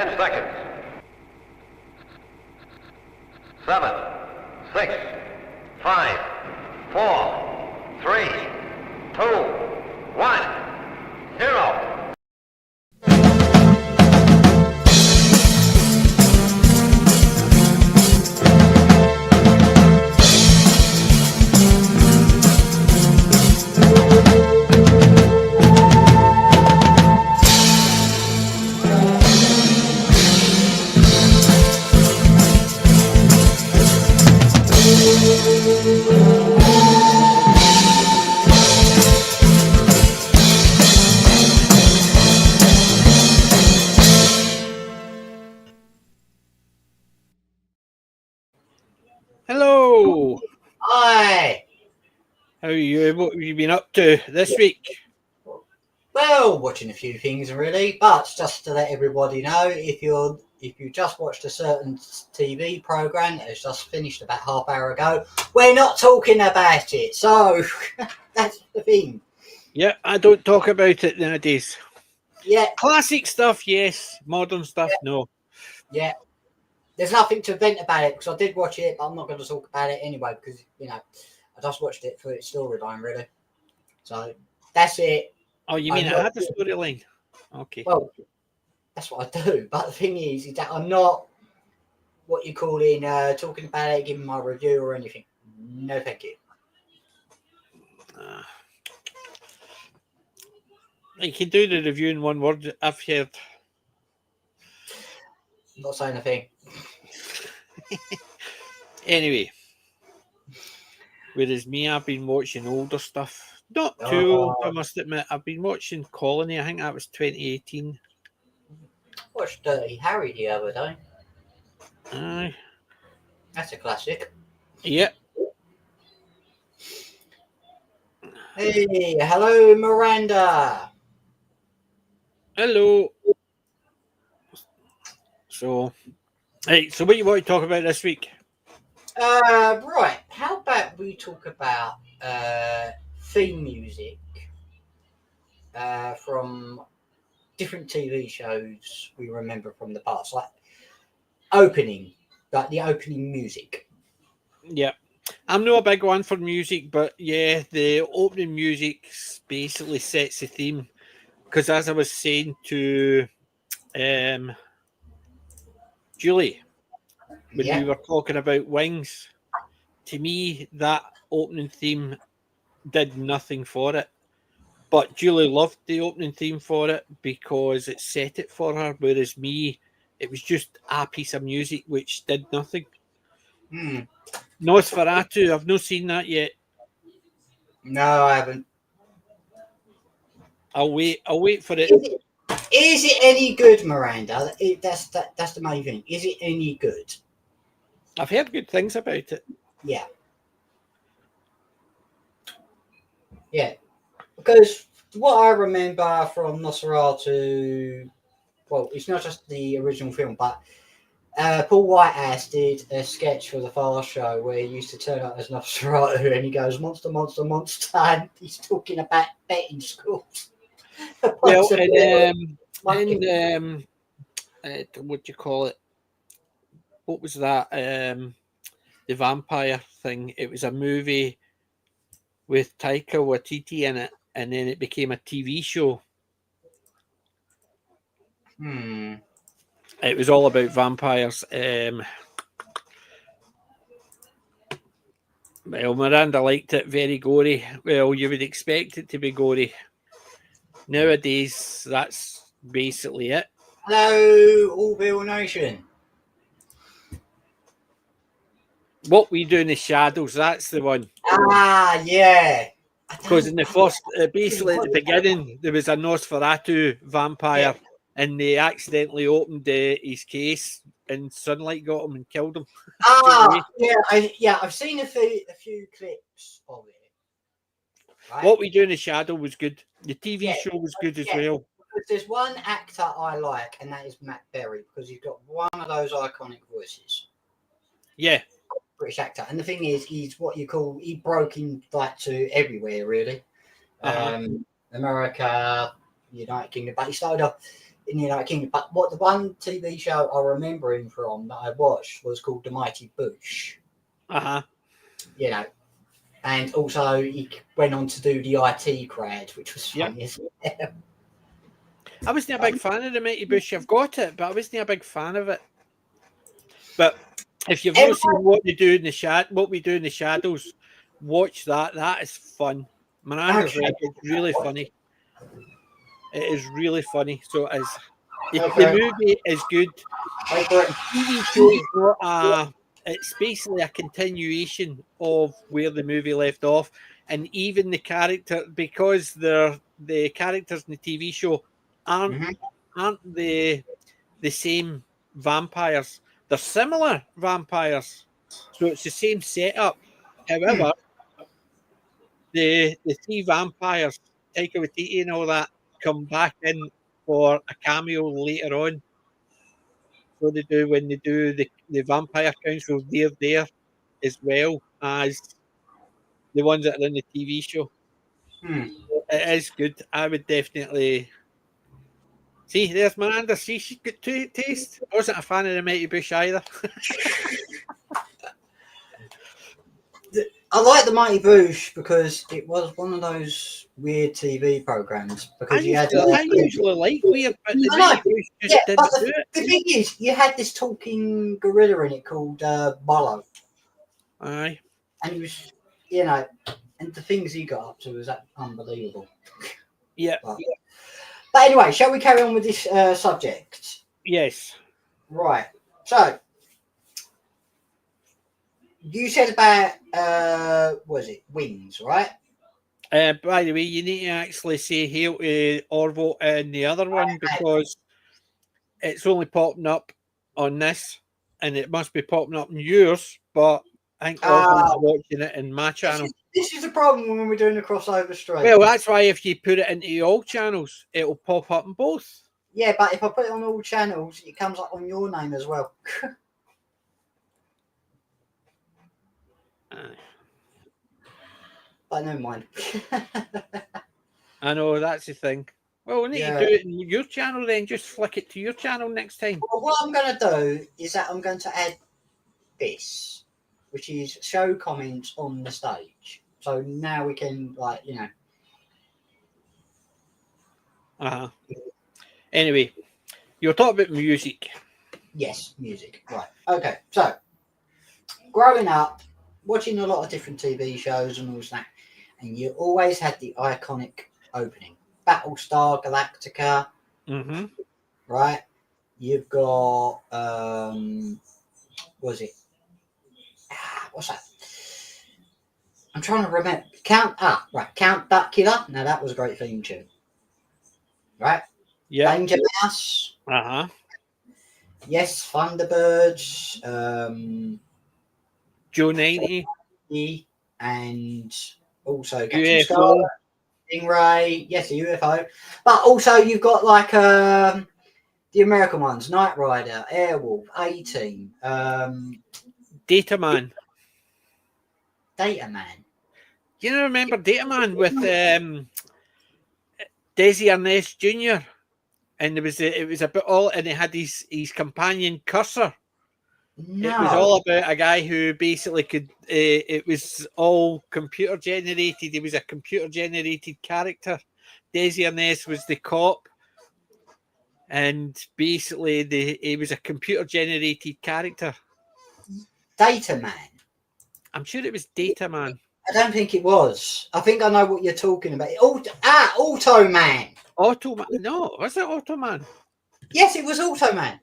10 seconds. 7, 6, 5, 4, 3, 2, 1, 0. Hello. Hi. How are you? What have you been up to this week? Well, watching a few things really, but just to let everybody know, if you just watched a certain TV program that has just finished about half hour ago, we're not talking about it. So that's the thing. Yeah, I don't talk about it nowadays. Yeah, Classic stuff, yes. Modern stuff, no. yeah. There's nothing to vent about it because I did watch it, but I'm not going to talk about it anyway because I just watched it for its storyline really. So that's it. Oh, you mean it had a storyline? Okay. Well, that's what I do. But the thing is that I'm not what you call in talking about it, giving my review or anything. No, thank you. You can do the review in one word, I've heard. Not saying a thing. Anyway. Whereas me, I've been watching older stuff. Not too old, I must admit. I've been watching Colony. I think that was 2018. Watched Dirty Harry the other day. Aye. That's a classic. Yep. Hey, hello, Miranda. Hello. So what you want to talk about this week? Right. How about we talk about theme music from different TV shows we remember from the past, like the opening music. Yeah. I'm not a big one for music, but yeah, the opening music basically sets the theme. Because as I was saying to Julie, when we were talking about Wings, to me, that opening theme did nothing for it. But Julie loved the opening theme for it because it set it for her, whereas me, it was just a piece of music which did nothing. Nosferatu, I've not seen that yet. No, I haven't. I'll wait for it. Is it any good, Miranda? That's the main thing. Is it any good? I've heard good things about it. Yeah. Yeah. Because what I remember from Nosferatu, well, it's not just the original film, but Paul Whitehouse did a sketch for the Fast Show where he used to turn up as Nosferatu and he goes, monster, monster, monster, and he's talking about betting schools. Well, what do you call it? What was that? The vampire thing. It was a movie with Taika Waititi in it, and then it became a TV show. It was all about vampires. Well, Miranda liked it, very gory. Well, you would expect it to be gory. Nowadays, that's basically it. Hello, Allville Nation. What We Do in the Shadows, that's the one. Ah, yeah. Because in the first, basically at the beginning, there was a Nosferatu vampire, and they accidentally opened his case, and sunlight got him and killed him. I've seen a few clips of it. Right? What We Do in the Shadow was good. The TV show was good as well. Because there's one actor I like, and that is Matt Berry, because he's got one of those iconic voices. Yeah. British actor. And the thing is, he's what you call, he broke in like to everywhere, really. America, United Kingdom, but he started off in the United Kingdom. But what the one TV show I remember him from that I watched was called The Mighty Boosh. You know, and also he went on to do the IT Crowd, which was funny as well. I wasn't a big fan of the Mighty Bush. I've got it, but I wasn't a big fan of it. But if you've not seen what we do in the shadows, watch that. That is fun. Miranda's right. It's really funny. It is really funny. So as the movie is good, the TV show is not it's basically a continuation of where the movie left off, and even the character, because the characters in the TV show aren't the same vampires. They're similar vampires, so it's the same setup. However, the three vampires, Taika Waititi and all that, come back in for a cameo later on. So they do when they do the Vampire Council. They're there as well as the ones that are in the TV show. It is good. I would definitely see. There's Miranda. See, she's got taste. I wasn't a fan of the Mighty Bush either. I like the Mighty Boosh because it was one of those weird TV programs. Because I usually like weird, but the Mighty Boosh just didn't do it. The thing is, you had this talking gorilla in it called Bolo. Aye. And he was, you know, and the things he got up to was unbelievable. Yeah. But anyway, shall we carry on with this subject? Yes. Right. So, you said about, what is it, Wings, right? By the way, you need to actually say hail to Orvo and the other one because it's only popping up on this and it must be popping up in yours, but I think Orvo's watching it in my channel. This is the problem when we're doing the crossover stream. Well, that's why if you put it into all channels, it'll pop up in both. Yeah, but if I put it on all channels, it comes up on your name as well. But never mind. I know, that's the thing. Well, we need to do it in your channel then. Just flick it to your channel next time. Well, what I'm going to do is that I'm going to add this, which is show comments on the stage. So now we can, like, you know. Anyway, you're talking about music. Yes, music. Right. Okay. So, growing up, watching a lot of different TV shows and all that, and you always had the iconic opening. Battlestar Galactica. Mm-hmm. Right? You've got, what was it? What's that? I'm trying to remember. Count Dracula. Now, that was a great theme tune. Right? Yeah. Danger Mouse. Yes, Thunderbirds. Joe 90. And also UFO. Stingray. Yes, a UFO. But also you've got like the American ones. Knight Rider, Airwolf, A-Team. Data Man. Data Man. You know, remember Data Man with Desi Arnaz Jr. And it was about all, and he had his companion Cursor. No. It was all about a guy who basically could. It was all computer generated. He was a computer generated character. Desi Arnaz was the cop, and basically he was a computer generated character. Data Man. I'm sure it was Data Man. I don't think it was. I think I know what you're talking about. Auto Man. Auto Man? No, was it Auto Man? Yes, it was Auto Man.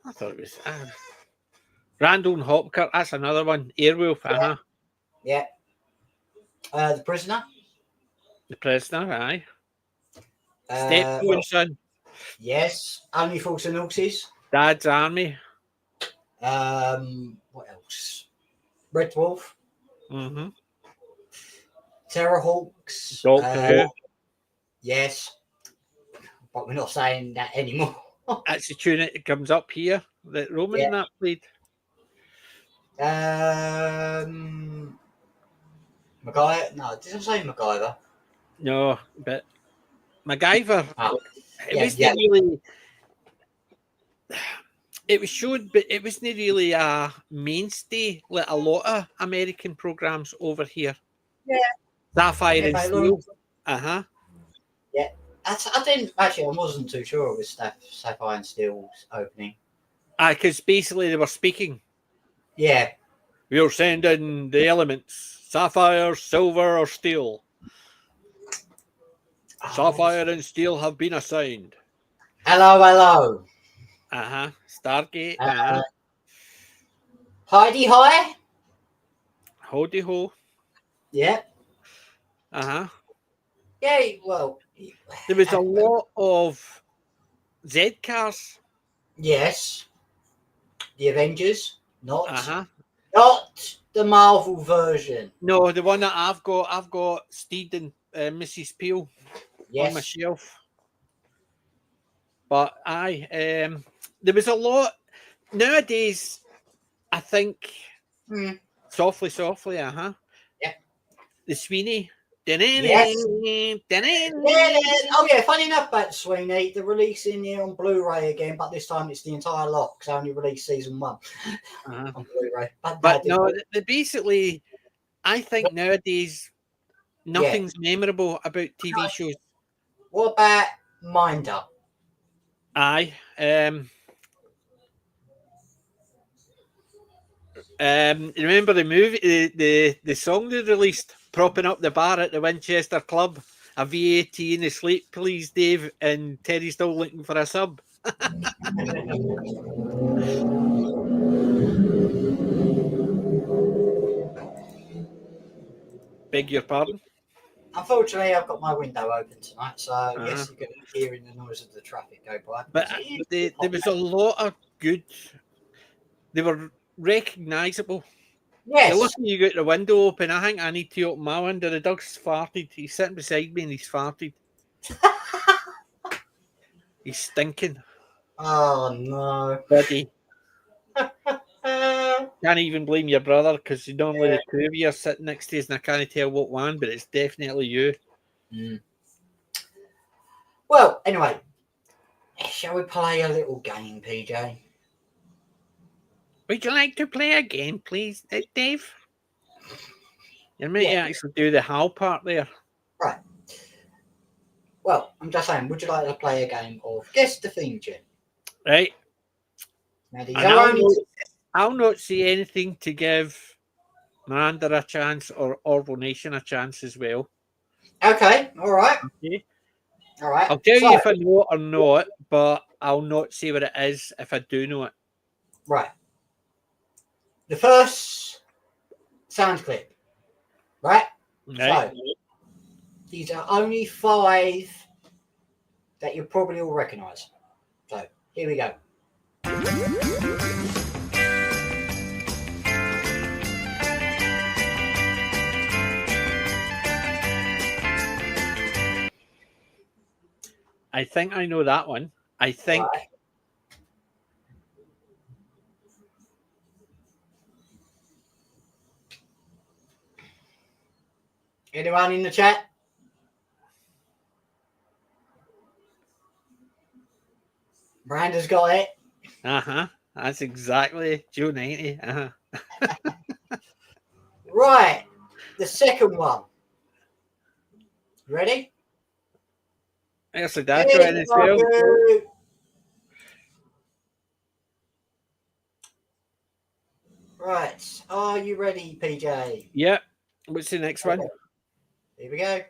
I thought it was Randall and Hopkirk. That's another one. Airwolf. Yeah. The Prisoner. The Prisoner. Aye. Steptoe Son. Yes. Only Fools and Horses. Dad's Army. What else? Red Dwarf. Mm-hmm. Terrorhawks. Doctor Who. Yes. But we're not saying that anymore. That's the tune that comes up here that Roman and that played. MacGyver? No, did I say MacGyver? No, but MacGyver. Oh, It yeah, wasn't yeah. really. It was showed, but it wasn't really a mainstay like a lot of American programs over here. Yeah. Sapphire Yeah, and but Steel. Uh huh. yeah. I didn't actually. I wasn't too sure it was Sapphire and Steel's opening. Because basically they were speaking. Yeah. We're sending the elements: sapphire, silver, or steel. Sapphire and steel have been assigned. Hello, hello. Uh huh. Stargate. Uh, Heidi High. Howdy ho. Yeah. Uh huh. Yeah. Well. There was a lot of Z cars. Yes. The Avengers. Uh huh. Not the Marvel version. No, the one that I've got Steed and Mrs. Peel on my Yes. shelf. But there was a lot nowadays. I think Mm. softly, softly. Uh huh. Yeah. The Sweeney. Yes. Yeah, oh yeah, funny enough about Sweeney, they're releasing it on Blu-ray again, but this time it's the entire lot because I only released season 1 Uh-huh. on Blu-ray. But no, they basically, I think nowadays nothing's memorable about TV shows. What about Minder? Aye. Remember the movie, the song they released, propping up the bar at the Winchester Club, a VAT in the sleep, please, Dave, and Terry's still looking for a sub. Beg your pardon. Unfortunately, I've got my window open tonight, so yes, you're going to be hearing the noise of the traffic go by. But there was a lot of good. They were recognisable. Yes. You're lucky you got the window open. I think I need to open my window. The dog's farted. He's sitting beside me and he's farted. He's stinking. Oh no. Buddy. Can't even blame your brother because normally the two of you are sitting next to us and I can't tell what one, but it's definitely you. Mm. Well, anyway, shall we play a little game, PJ? Would you like to play a game, please, Dave? You might actually do the how part there. Right. Well, I'm just saying, would you like to play a game of Guess the Theme Tune? Right. Now, I'll not see anything to give Miranda a chance or Orville Nation a chance as well. Okay, all right. Okay. All right. I'll tell you if I know it or not, but I'll not say what it is if I do know it. Right. The first sound clip. Right? Right. So, these are only 5 that you'll probably all recognise. So, here we go. I think I know that one. I think. Right. Anyone in the chat? Miranda's got it. Uh-huh. That's exactly Joe 90. Uh-huh. Right. The second one. Ready? There's the dad trying as well. Right. Are you ready, PJ? Yep. What's the next one? Here we go.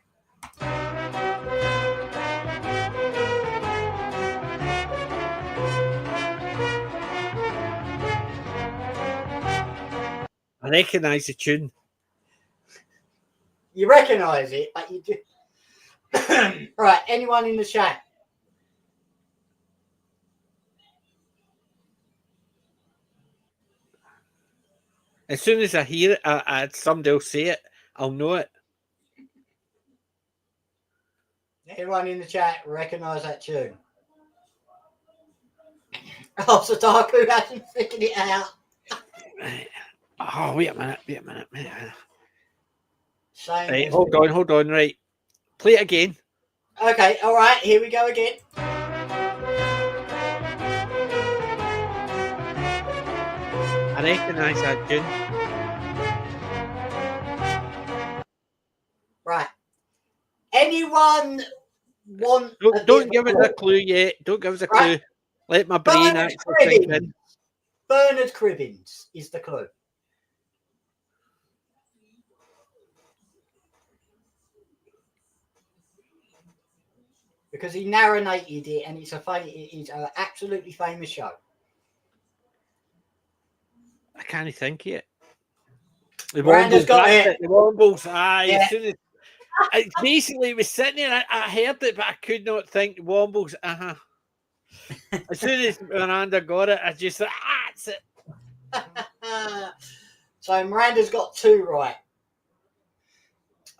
I recognise the tune. You recognise it, but you do. Right. Anyone in the chat? As soon as I hear it, somebody will say it, I'll know it. Anyone in the chat recognise that tune? Oh, Sadaku hasn't figured it out. Oh, wait a minute. Same Right, hold on. Right. Play it again. Okay, all right, here we go again. I recognise that tune. Right. Anyone want? Don't give us a clue yet. Don't give us a clue. Let my brain Bernard actually sink in. Cribbins. Bernard Cribbins is the clue. Because he narrated it, and it's an absolutely famous show. I can't think yet. The Miranda's Wombles, got that's it. The Wombles, aye. Yeah. As soon as basically it was sitting there, I heard it, but I could not think Wombles. As soon as Miranda got it, I just thought, that's it. So Miranda's got 2 right.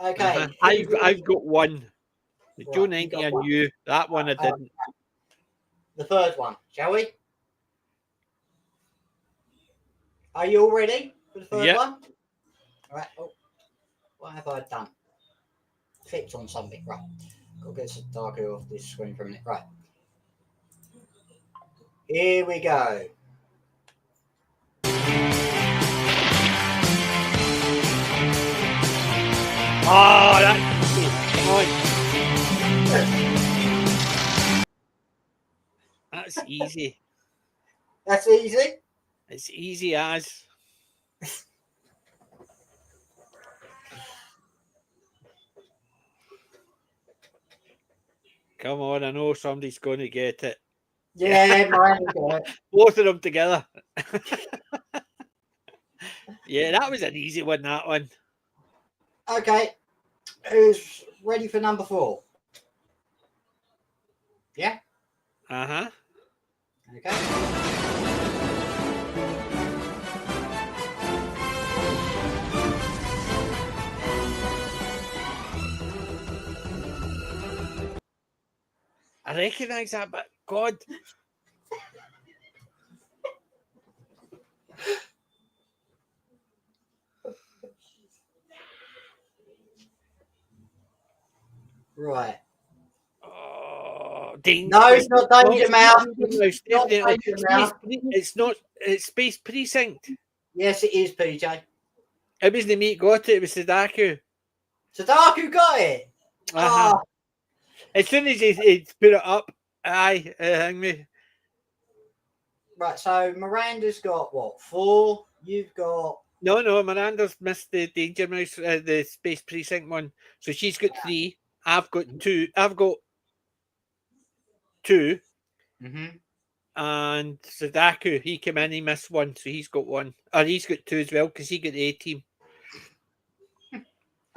Okay. I've got one. Right, Joe you 90 got and one. you. That one I didn't. The third one, shall we? Are you all ready for the third Yep. one? All right. Oh, what have I done? Clicked on something. Right. Got to get some darker off this screen for a minute. Right. Here we go. Oh, that's easy. Come on. That's easy. That's easy. It's easy as. Come on, I know somebody's going to get it. Yeah, Miranda's got it. Both of them together. Yeah, that was an easy one, that one. Okay. Who's ready for number 4? Yeah? Uh-huh. Okay. I recognise that, but God. Right. Oh, Danger No, it's not Danger Mouse. It's not. It's Space Precinct. Yes, it is, PJ. It wasn't me got it. It was Sudaku. Sudaku got it. Uh-huh. As soon as he put it up, aye, hang me. Right, so Miranda's got what? 4. You've got No. Miranda's missed the Danger Mouse, the Space Precinct one. So she's got 3. I've got 2. I've got 2. Mm-hmm. And Sudaku, he came in, he missed 1, so he's got 1. Or he's got 2 as well, because he got the A team.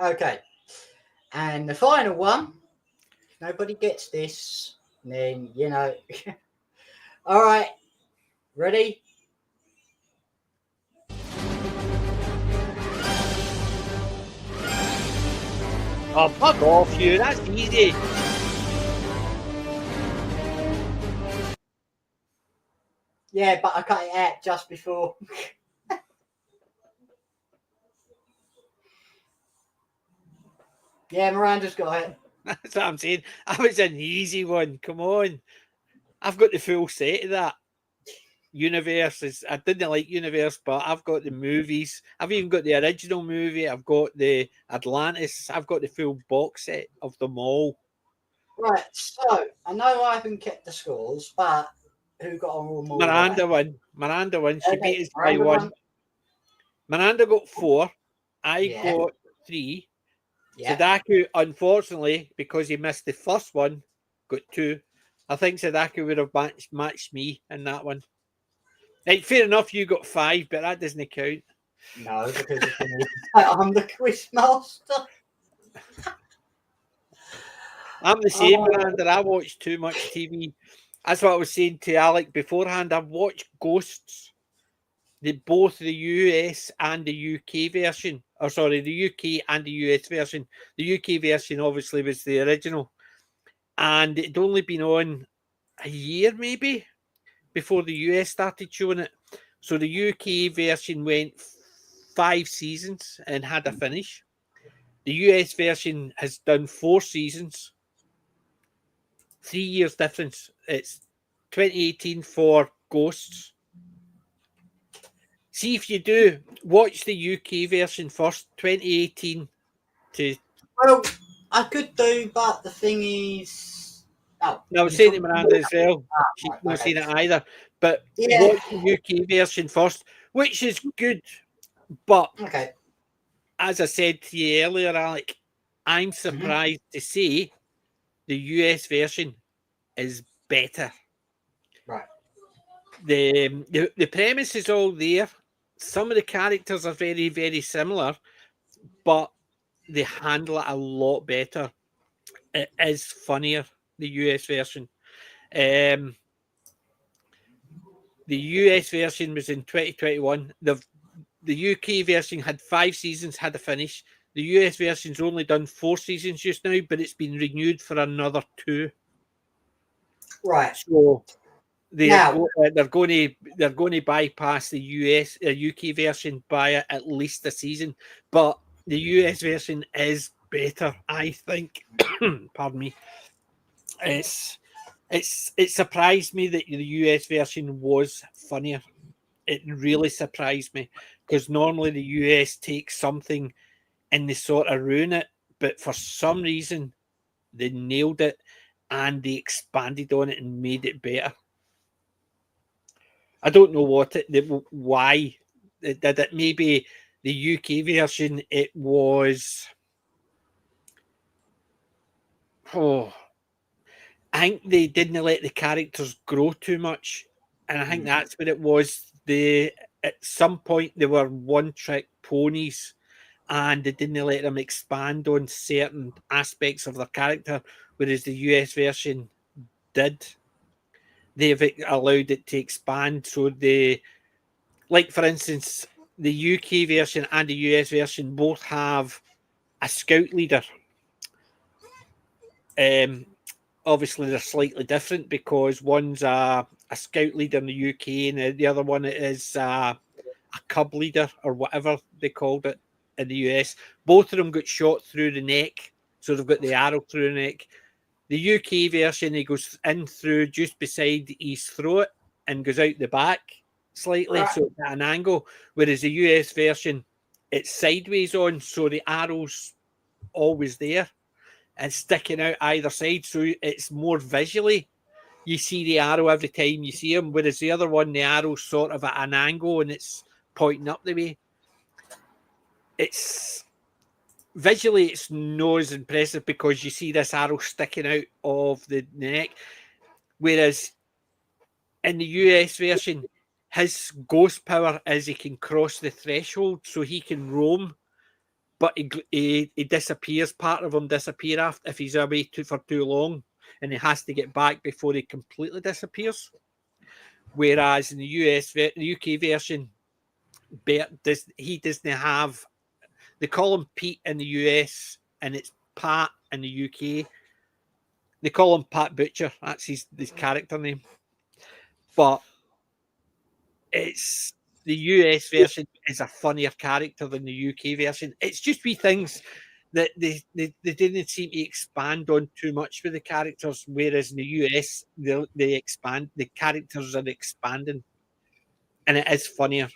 Okay. And the final one, if nobody gets this, then, you know. All right. Ready? Oh, fuck off, you. That's easy. Yeah, but I cut it out just before. Yeah, Miranda's got it. That's what I'm saying. That was an easy one. Come on. I've got the full set of that. Universe I didn't like Universe, but I've got the movies. I've even got the original movie. I've got the Atlantis. I've got the full box set of them all. Right, so I know I haven't kept the scores, but who got on more? Miranda won. She Okay, beat us by 1. Miranda got 4. I got 3. Yeah. Sudaku, unfortunately, because he missed the first one, got 2. I think Sudaku would have matched me in that one. Right, fair enough, you got 5, but that doesn't count. No, because I'm the quiz master. I'm the same, Miranda. I watch too much TV. That's what I was saying to Alec beforehand. I've watched Ghosts, both the US and the UK version. Or sorry, the UK and the US version. The UK version obviously was the original. And it'd only been on a year maybe before the US started showing it. So the UK version went 5 seasons and had a finish. The US version has done 4 seasons 3 years difference. It's 2018 for Ghosts. See if you do watch the UK version first, 2018 to. Well, I could do, but the thing is, oh, I was you're saying to talking- Miranda as well. She's right, not okay. seen it either. But Yeah. watch the UK version first, which is good. But Okay. as I said to you earlier, Alec, I'm surprised to say the US version is better. Right. The premise is all there. Some of the characters are very, very similar, but they handle it a lot better. It is funnier, the US version. The US version was in 2021. The UK version had 5 seasons, had a finish. The US version's only done 4 seasons just now, but it's been renewed for another 2. Right. So Now, they're going to bypass the UK version by at least a season, but the US version is better, I think. Pardon me. It surprised me that the US version was funnier. It really surprised me because normally the US takes something and they sort of ruin it, but for some reason they nailed it and they expanded on it and made it better. I don't know why it did it. Maybe the UK version, it was. Oh, I think they didn't let the characters grow too much, and I think that's what it was. At some point they were one-trick ponies, and they didn't let them expand on certain aspects of their character, whereas the US version did. They've allowed it to expand, so like for instance, the UK version and the US version both have a scout leader. Obviously, they're slightly different because one's a scout leader in the UK and the other one is a cub leader or whatever they called it in the US. Both of them got shot through the neck, so they've got the arrow through the neck. The UK version, he goes in through just beside his throat and goes out the back slightly, right. so it's at an angle. Whereas the US version, it's sideways on, so the arrow's always there and sticking out either side, so it's more visually. You see the arrow every time you see him, whereas the other one, the arrow's sort of at an angle and it's pointing up the way. It's visually, it's not as impressive because you see this arrow sticking out of the neck. Whereas in the US version, his ghost power is he can cross the threshold, so he can roam, but he disappears. Part of him disappear after if he's away for too long, and he has to get back before he completely disappears. Whereas in the UK version, he doesn't have. They call him Pete in the US, and it's Pat in the UK. They call him Pat Butcher. That's his character name. But it's the US version is a funnier character than the UK version. It's just wee things that they didn't seem to expand on too much with the characters, whereas in the US they expand, the characters are expanding, and it is funnier.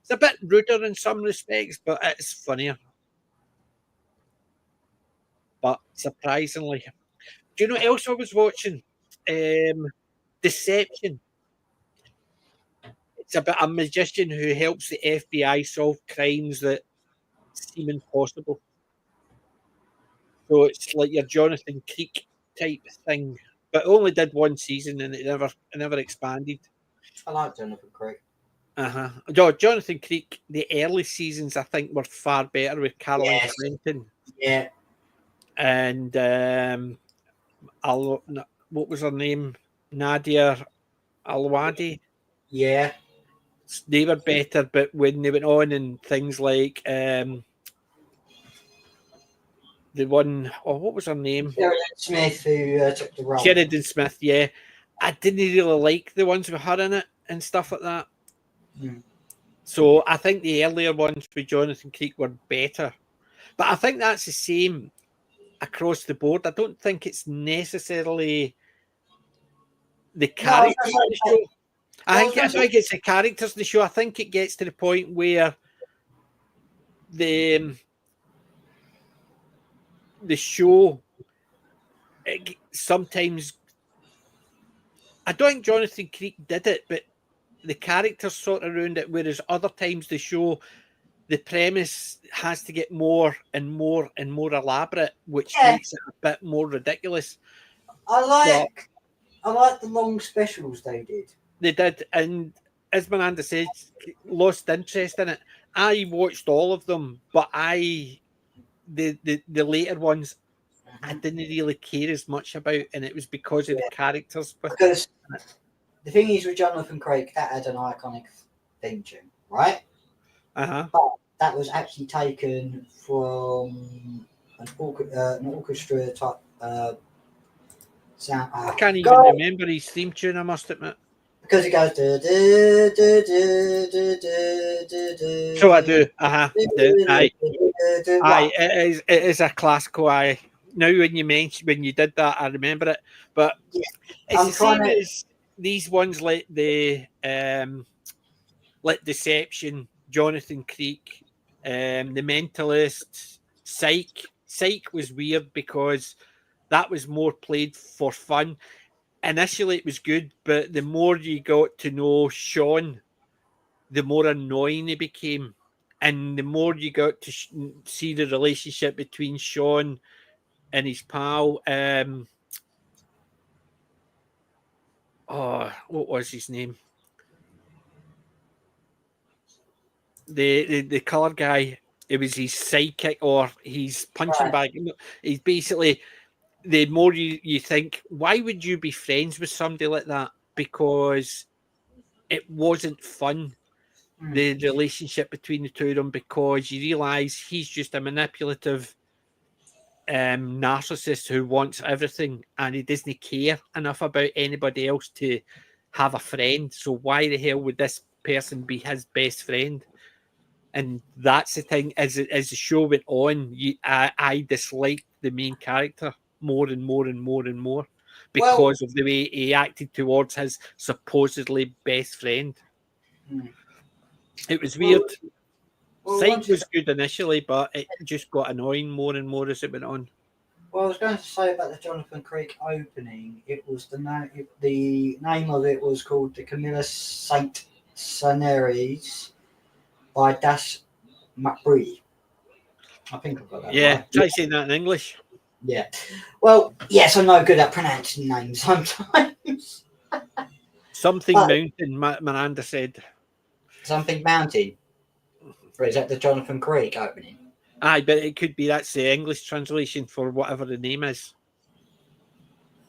It's a bit ruder in some respects, but it's funnier. But surprisingly, do you know what else I was watching? Deception. It's about a magician who helps the FBI solve crimes that seem impossible. So it's like your Jonathan Creek type thing, but only did 1 season and it never expanded. I like Jonathan Creek. Jonathan Creek. The early seasons I think were far better with Caroline Yes. Clinton Yeah. and what was her name? Nadia Alwadi. Yeah. They were better, but when they went on and things like the one, what was her name? Sheridan Smith, who took the role. Sheridan Smith, yeah. I didn't really like the ones with her in it and stuff like that. So I think the earlier ones with Jonathan Creek were better. But I think that's the same across the board. I don't think it's necessarily the No, I was characters gonna in the say- show. I was think gonna I think it's the characters in the show. I think it gets to the point where the show sometimes. I don't think Jonathan Creek did it, but the characters sort of ruined it. Whereas other times the show, the premise has to get more and more and more elaborate, which Yeah. makes it a bit more ridiculous. I like the long specials they did. They did, and as Miranda said, lost interest in it. I watched all of them, but the later ones I didn't really care as much about, and it was because of the characters. Because the thing is with Jonathan Craig, that had an iconic theme tune, right? Uh-huh. But that was actually taken from an orchestra type sound. I can't even remember his theme tune, I must admit. Because it goes. So I do. Aye. Aye, it is a classical. Aye. Now when you did that, I remember it. But it's the same as these ones like like Deception, Jonathan Creek, The Mentalist, Psych. Psych was weird because that was more played for fun. Initially, it was good, but the more you got to know Sean, the more annoying he became. And the more you got to see the relationship between Sean and his pal, what was his name? The colour guy. It was his sidekick or his punching bag. He's basically, the more you think, why would you be friends with somebody like that? Because it wasn't fun, the relationship between the two of them, because you realise he's just a manipulative narcissist who wants everything, and he doesn't care enough about anybody else to have a friend. So why the hell would this person be his best friend? And that's the thing. As the show went on, I disliked the main character more and more and more and more because of the way he acted towards his supposedly best friend. It was weird. Psych was good initially, but it just got annoying more and more as it went on. Well, I was going to say about the Jonathan Creek opening. It was the name of it was called the Camilla Saint Sceneries by Das McBree. I think I've got that right. Try saying that in English. Yeah. Well, yes, I'm no good at pronouncing names sometimes. Something Mountain, Miranda said. Something Mountain. Or is that the Jonathan Creek opening? Aye, but it could be that's the English translation for whatever the name is.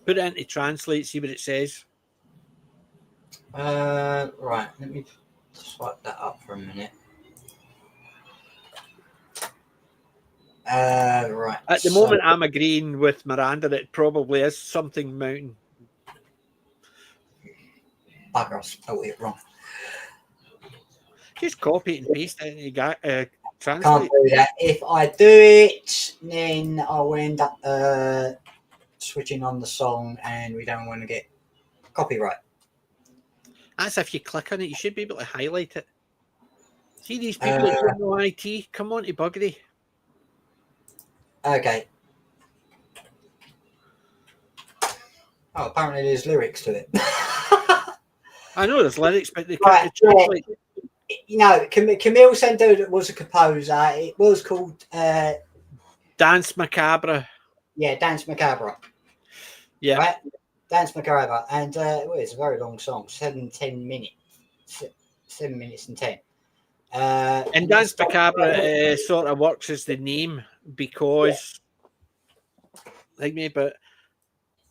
Put it into translate, see what it says. Right, let me swipe that up for a minute. Right. At the moment, I'm agreeing with Miranda that it probably is Something Mountain. Bugger, I spelled it wrong. Just copy it and paste it and translate. Can't do that. If I do it, then I'll end up switching on the song, and we don't want to get copyright. That's if you click on it, you should be able to highlight it. See these people that don't know IT? Come on to Buggery. Okay. Oh, apparently there's lyrics to it. I know there's lyrics, but they Right, translate. You know, Camille Sando was a composer. It was called Dance Macabre. Yeah, Dance Macabre. Yeah. Right? Dance Macabre. And it's a very long song, 10 minutes. 7 minutes and 10. And Dance Macabre sort of works as the name because, like me, but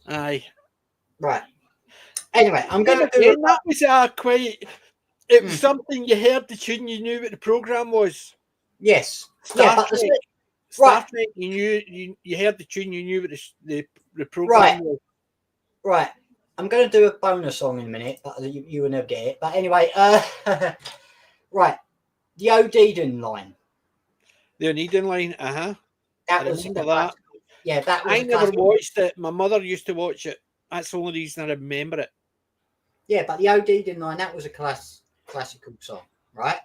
aye. Right. Anyway, I'm going to do that was quite. It was something you heard the tune, you knew what the program was. Yes. Star Trek, you knew you heard the tune, you knew what the program was. Right. I'm going to do a bonus song in a minute, but you will never get it. But anyway, right. The O'Deedon line. The O'Deedon line, That was that. Yeah, that was. I never watched it. My mother used to watch it. That's the only reason I remember it. Yeah, but the OD '9, that was a classical song, right?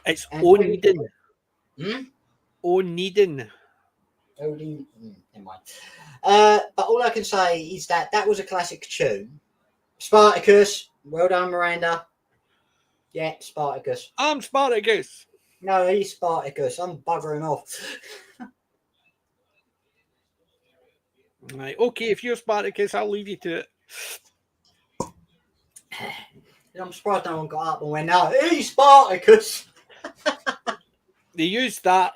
It's And Oneiden. Hmm? Oneiden. OD, never mind. But all I can say is that that was a classic tune. Spartacus, well done, Miranda. Yeah, Spartacus. I'm Spartacus. No, he's Spartacus. I'm buggering off. Right. Okay, if you're Spartacus, I'll leave you to it. I'm surprised no one got up and went, no, he's Spartacus. They used that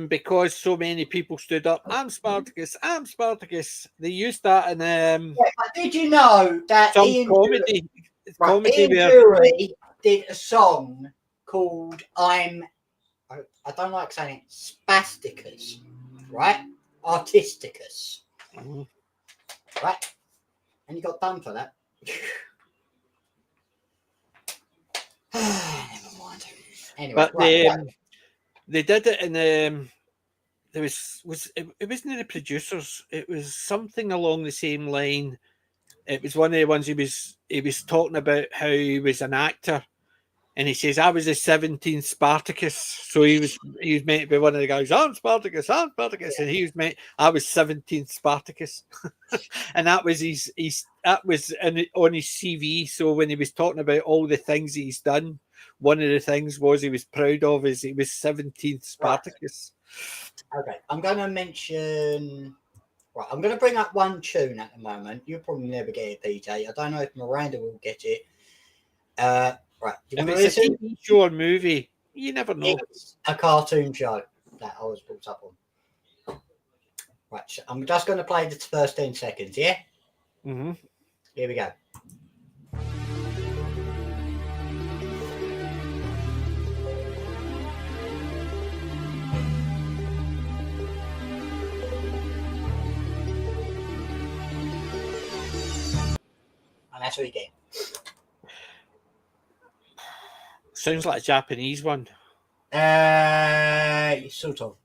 because so many people stood up. I'm Spartacus. I'm Spartacus. They used that in Yeah, but did you know that some comedy. Ian Where Jury did a song called I don't like saying it, Spasticus, right? Artisticus, Mhm. right? And you got done for that. Never mind. Anyway, But right. they did it in there it wasn't the producers. It was something along the same line. It was one of the ones he was talking about how he was an actor, and he says I was the 17th Spartacus. So he was meant to be one of the guys. I'm Spartacus, Yeah. and he was meant I was 17th Spartacus, and that was that was on his CV. So when he was talking about all the things he's done, one of the things was he was proud of is he was 17th Spartacus. Right. Okay, I'm going to mention. Right, I'm going to bring up one tune at the moment. You'll probably never get it, PJ. I don't know if Miranda will get it. Right, do you If want to it's a listen? TV show or movie, you never know. It's a cartoon show that I was brought up on. Right, so I'm just going to play the first 10 seconds, yeah? Mm-hmm. Here we go. And that's what you get. Sounds like a Japanese one. Sort of.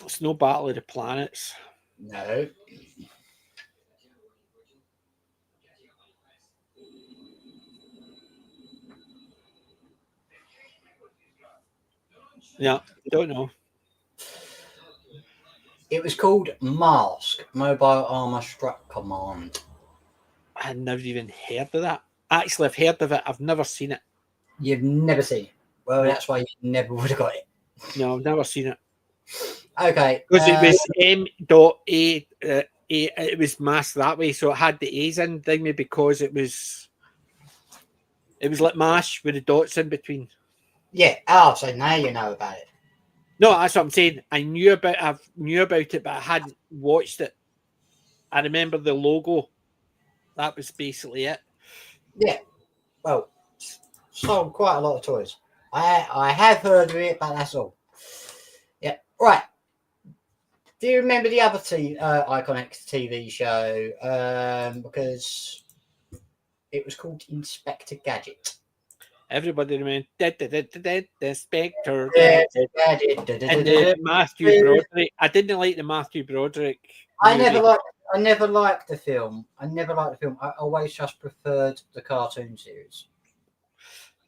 It's no Battle of the Planets. No. Yeah, don't know. It was called Mask, Mobile Armor Strike Command. I never even heard of that. Actually, I've heard of it. I've never seen it. You've never seen it. Well, No. that's why you never would have got it. No, I've never seen it. Okay. Because it was M.A. It was masked that way, so it had the A's in thingy because it was like MASH with the dots in between. Yeah. Oh, so now you know about it. No, that's what I'm saying. I knew about it, but I hadn't watched it. I remember the logo. That was basically it. Yeah. Well, sold quite a lot of toys. I have heard of it, but that's all. Yeah. Right. Do you remember the other iconic TV show? Because it was called Inspector Gadget. Everybody remember the Spectre Yeah. and Matthew Broderick. I didn't like the Matthew Broderick. I movie. never liked the film. I always just preferred the cartoon series.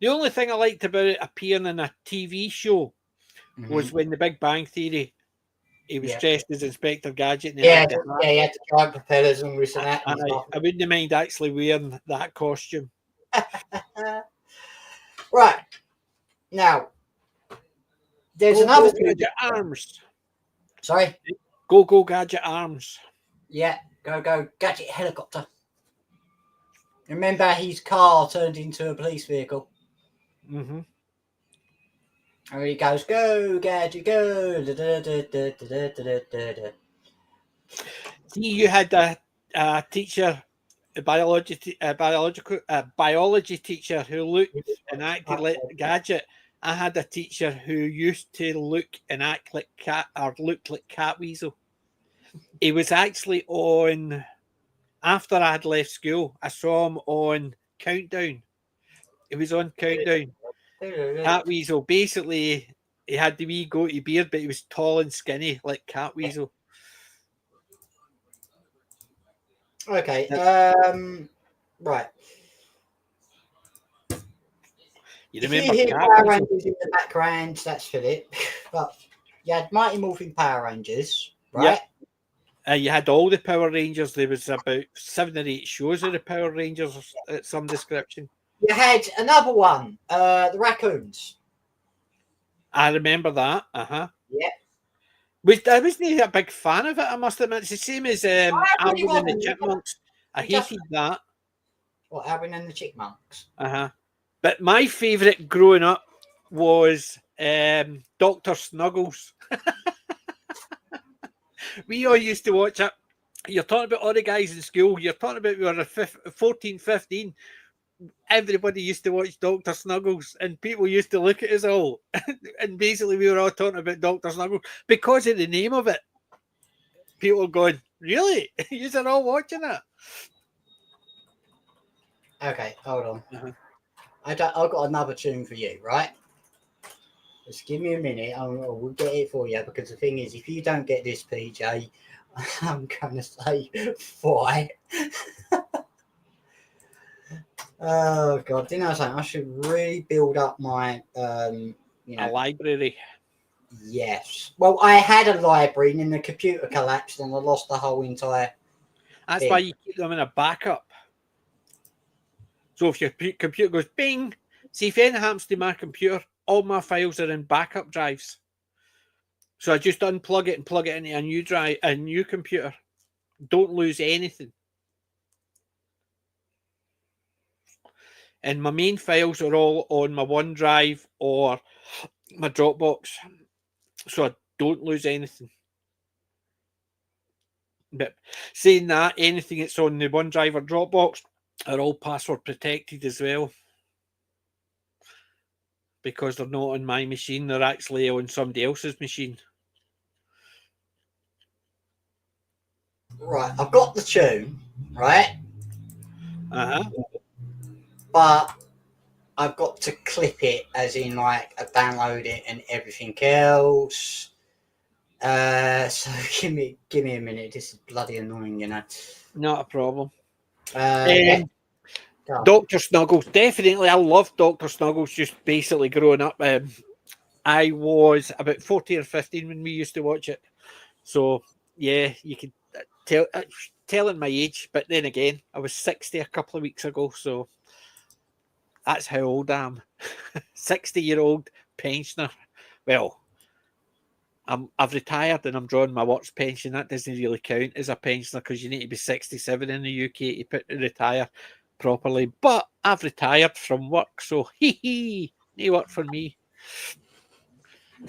The only thing I liked about it appearing in a TV show was when the Big Bang Theory, he was dressed as Inspector Gadget. And he had the giant propellers and this and that. I wouldn't mind actually wearing that costume. Right. Now, there's Go, another go, Gadget Arms. Sorry? Go Gadget Arms. Yeah, go Gadget Helicopter. Remember his car turned into a police vehicle. Mm-hmm. And he goes, go Gadget, go. See, you had a teacher, a biology teacher who looked and acted like Gadget. I had a teacher who used to look and act like looked like Catweasel. He was actually on, after I had left school, I saw him on Countdown. He was on Countdown. Catweasel. Basically, he had the wee goatee beard, but he was tall and skinny like Catweasel. Okay. Right. You If you remember hear Cat Power Weasel? Rangers in the background, that's Philip. But you had Mighty Morphin Power Rangers, Yep. right? You had all the Power Rangers. There was about 7 or 8 shows of the Power Rangers at some description. You had another one, the Raccoons. I remember that. Uh-huh. Yeah. I wasn't a big fan of it, I must admit. It's the same as really Alvin and the wasn't. Chipmunks. I It just hated that. What, Alvin and the Chipmunks? Uh-huh. But my favourite growing up was Dr. Snuggles. We all used to watch it. You're talking about all the guys in school. You're talking about we were 14, 15. Everybody used to watch Dr. Snuggles, and people used to look at us all. And basically, we were all talking about Dr. Snuggles because of the name of it. People going, really? You're all watching it? Okay, hold on. Uh-huh. I've got another tune for you, right? Just give me a minute. We'll get it for you, because the thing is, if you don't get this, PJ, I'm going to say why. Oh God! Didn't I say I should really build up my A library? Yes. Well, I had a library, and then the computer collapsed, and I lost the whole entire. That's thing. why you keep them in a backup. So if your computer goes bing, see if anything happens to my computer, all my files are in backup drives. So I just unplug it and plug it into a new drive, a new computer. Don't lose anything. And my main files are all on my OneDrive or my Dropbox. So I don't lose anything. But saying that, anything that's on the OneDrive or Dropbox are all password protected as well. Because they're not on my machine, they're actually on somebody else's machine. Right, I've got the tune, right? Uh-huh. But I've got to clip it, as in like I download it and everything else. So give me a minute. This is bloody annoying, you know. Not a problem. Yeah. Dr. Snuggles, definitely. I loved Dr. Snuggles just basically growing up. I was about 14 or 15 when we used to watch it. So, yeah, you could telling my age, but then again, I was 60 a couple of weeks ago, so that's how old I am. 60-year-old pensioner. Well, I've retired and I'm drawing my works pension. That doesn't really count as a pensioner because you need to be 67 in the UK to retire properly. But I've retired from work, so no work for me.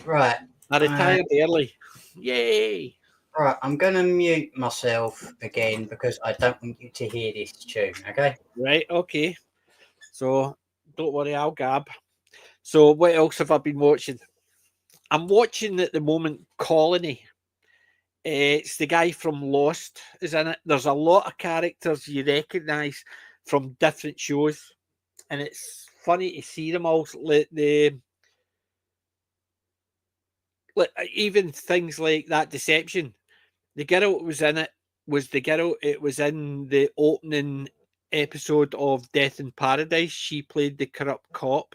Right. I retired early. Yay! Right, I'm going to mute myself again because I don't want you to hear this tune, okay? Right, okay. So don't worry, I'll gab. So what else have I been watching? I'm watching at the moment Colony. It's the guy from Lost is in it. There's a lot of characters you recognise from different shows, and it's funny to see them all. Even things like that Deception. The girl that was in it was the girl. It was in the opening episode of Death in Paradise. She played the corrupt cop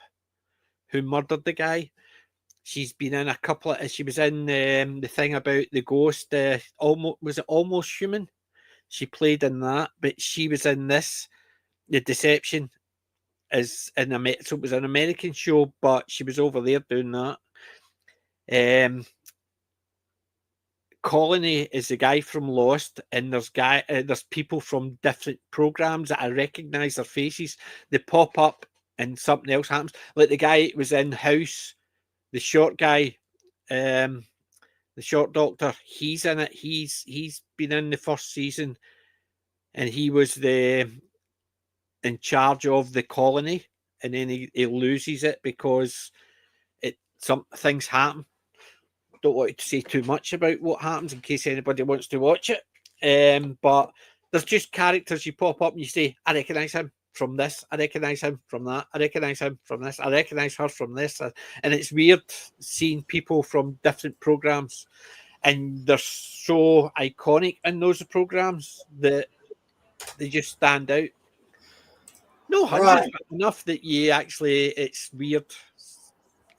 who murdered the guy. She's been in a couple of. She was in the thing about the ghost. Almost Human? She played in that, but she was in this. The Deception is in so it was an American show, but she was over there doing that. Colony is the guy from Lost, and there's people from different programs that I recognise their faces. They pop up, and something else happens. Like the guy was in House, the short guy, the short doctor. He's in it. He's been in the first season, and he was in charge of the colony, and then he loses it because some things happen. Don't want to say too much about what happens in case anybody wants to watch it. But there's just characters you pop up and you say, I recognise him from this, I recognise him from that, I recognise him from this, I recognise her from this. And it's weird seeing people from different programs, and they're so iconic in those programs that They just stand out. No hundreds, Right. but enough that you actually, it's weird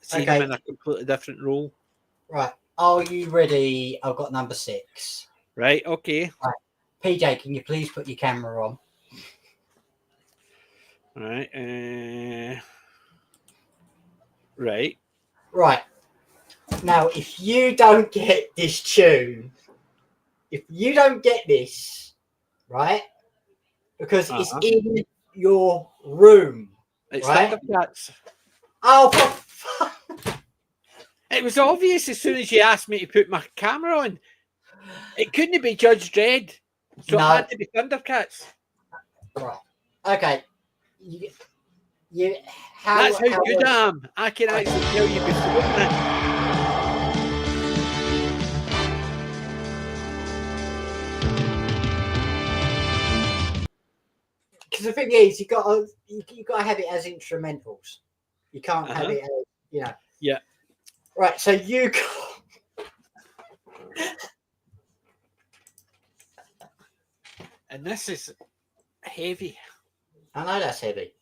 seeing Okay. them in a completely different role. Right. Are you ready? I've got number 6. Right, okay. PJ, can you please put your camera on? All right. Right. Right. Now, if you don't get this tune, if you don't get this, right, because it's Uh-huh. in your room, It's right? Thundercats. Oh, for fuck. It was obvious as soon as you asked me to put my camera on. It couldn't be Judge Dredd, so it No. had to be Thundercats. Right. Okay. How, That's how good was- I am. I can actually tell you before. Because the thing is, you got to have it as instrumentals. You can't have it as, you know. Yeah. Right. So you got. And this is heavy. I know that's heavy.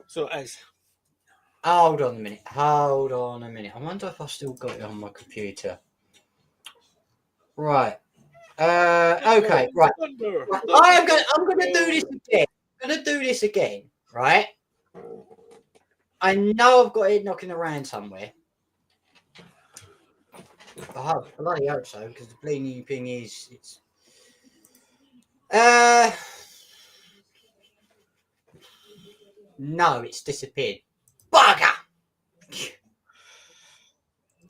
So it is. Hold on a minute. Hold on a minute. I wonder if I've still got it on my computer. Right. Okay. Right. Thunder. I'm gonna do this again. I'm gonna do this again. Right. I know I've got it knocking around somewhere. I bloody hope so, because the bleeding thing is it's. No, it's disappeared. Bugger!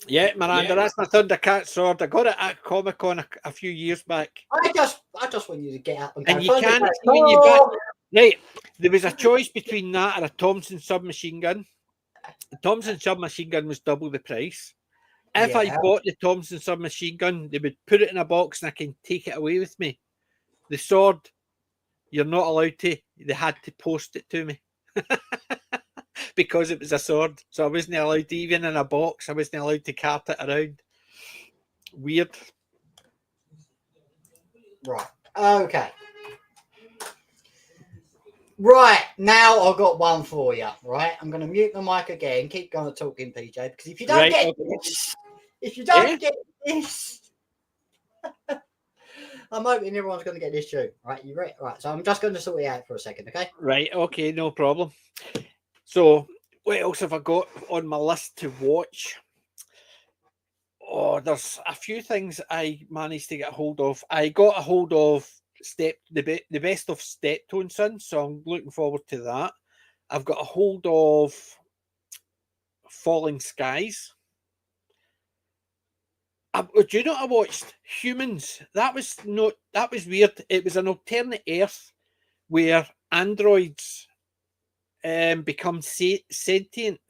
Yeah, Miranda, that's my Thundercat sword. I got it at Comic Con a few years back. I just want you to get up and go. And you can't see when you've got. Right, there was a choice between that and a Thompson submachine gun. The Thompson submachine gun was double the price. If I bought the Thompson submachine gun, they would put it in a box and I can take it away with me. The sword, you're not allowed to. They had to post it to me. Because it was a sword. So I wasn't allowed to, even in a box, I wasn't allowed to cart it around. Weird. Right. Okay. Right. Now I've got one for you. Right. I'm going to mute the mic again. Keep going talking, PJ, because if you don't get this, get this, I'm hoping everyone's going to get this too. Right. You ready? Right. So I'm just going to sort it out for a second. Okay. Right. Okay. No problem. So what else have I got on my list to watch? Oh, there's a few things I managed to get a hold of. I got a hold of the best of Steptoe & Son, so I'm looking forward to that. I've got a hold of Falling Skies. Do you know I watched Humans? That was weird. It was an alternate Earth where androids become sentient.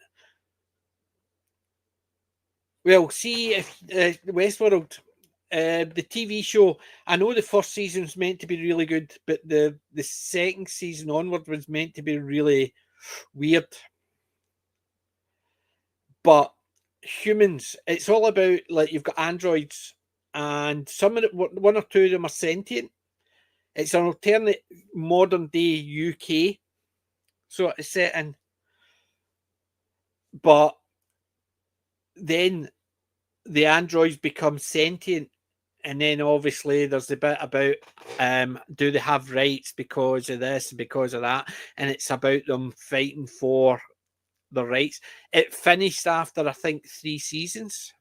Well, see if Westworld, the TV show, I know the first season was meant to be really good, but the second season onward was meant to be really weird. But Humans, it's all about, like, you've got androids and one or two of them are sentient. It's an alternate modern day UK sort of setting. But then the androids become sentient, and then obviously there's the bit about do they have rights because of this and because of that, and it's about them fighting for the rights. It finished after I think 3 seasons,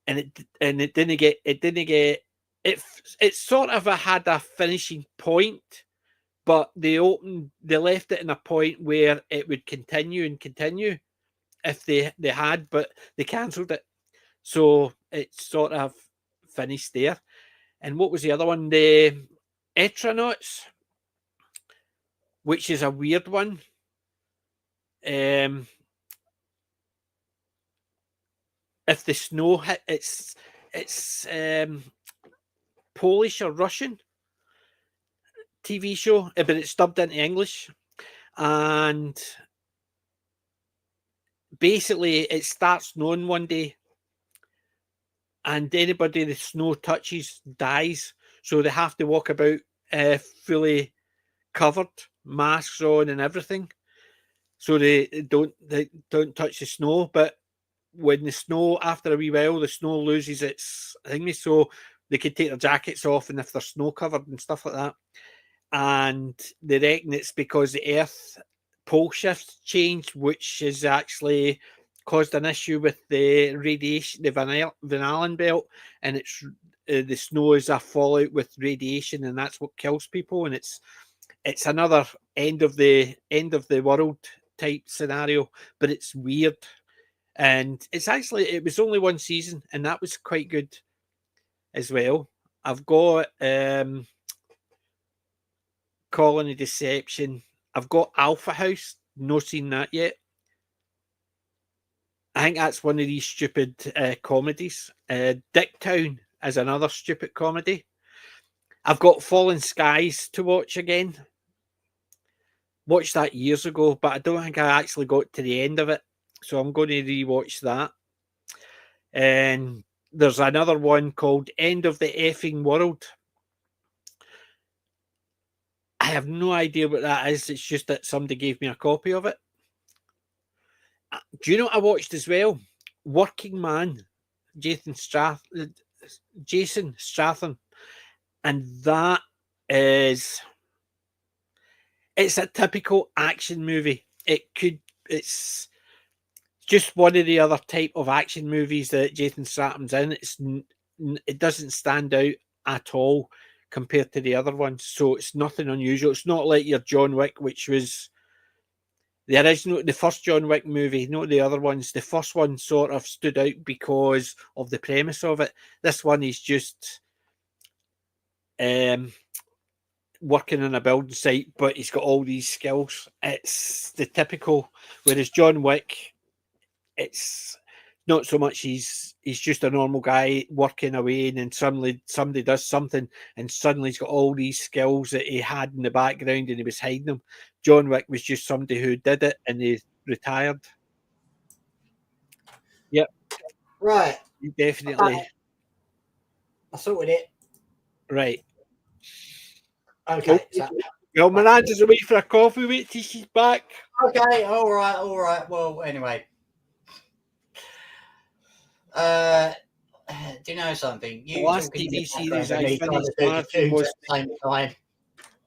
and it didn't get it sort of had a finishing point, but they left it in a point where it would continue if they had, but they cancelled it. So it's sort of finished there. And what was the other one? The Etronauts, which is a weird one. If the snow hit, it's Polish or Russian TV show, but it's dubbed into English. And basically it starts snowing one day, and anybody the snow touches dies. So they have to walk about fully covered, masks on and everything, so they don't touch the snow. But when the snow, after a wee while, the snow loses its thingy, so they can take their jackets off, and if they're snow covered and stuff like that. And they reckon it's because the Earth pole shift changed, which has actually caused an issue with the radiation, the Van Allen belt, and it's the snow is a fallout with radiation, and that's what kills people. And it's another end of the world type scenario, but it's weird. And it was only one season, and that was quite good as well. I've got Colony Deception. I've got Alpha House. Not seen that yet. I think that's one of these stupid comedies. Dicktown is another stupid comedy. I've got Fallen Skies to watch again. Watched that years ago, but I don't think I actually got to the end of it. So I'm going to rewatch that. And there's another one called End of the Effing World. I have no idea what that is. It's just that somebody gave me a copy of it. Do you know what I watched as well? Working Man, Jason Statham, and that is, it's a typical action movie. It's just one of the other type of action movies that Jason Statham's in. It doesn't stand out at all compared to the other ones, so it's nothing unusual. It's not like your John Wick, which was the first John Wick movie, not the other ones. The first one sort of stood out because of the premise of it. This one is just working on a building site, but he's got all these skills. It's the typical, whereas John Wick, it's not so much he's just a normal guy working away, and then suddenly somebody does something, and suddenly he's got all these skills that he had in the background and he was hiding them. John Wick was just somebody who did it and he retired. Yep. Right. Definitely. I sorted it. Right. Okay. So, well, Miranda's away for a coffee. Wait till she's back. okay. All right. Well, anyway. Do you know something? The last TV series I finished watching was.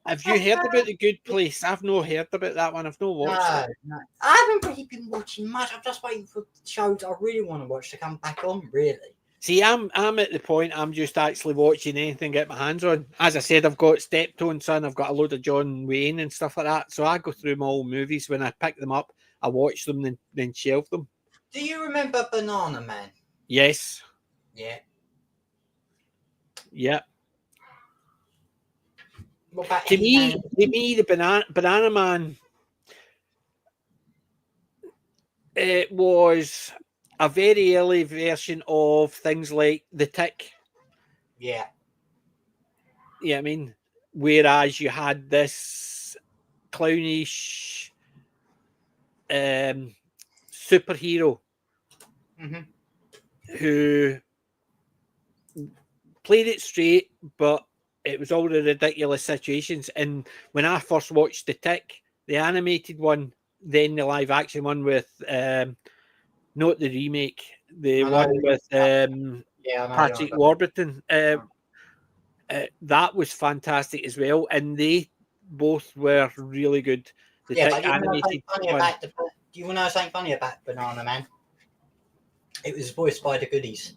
Have you heard about The Good Place? I've not heard about that one. I've not watched it. No. I haven't really been watching much. I'm just waiting for shows I really want to watch to come back on, really. See, I'm at the point I'm just actually watching anything I get my hands on. As I said, I've got Steptoe Son, I've got a load of John Wayne and stuff like that. So I go through my old movies. When I pick them up, I watch them, then shelve them. Do you remember Banana Man? Yes. Yeah. Yeah. What about To me, the Banana Man, it was a very early version of things like The Tick. Yeah. Yeah, I mean, whereas you had this clownish superhero who played it straight, but it was all the ridiculous situations. And when I first watched The Tick, the animated one, then the live action one with not the remake, the one with Patrick Warburton, that was fantastic as well. And they both were really good. The Tick animated one. Do you want to know something funny about Banana Man? It was voiced by the Goodies.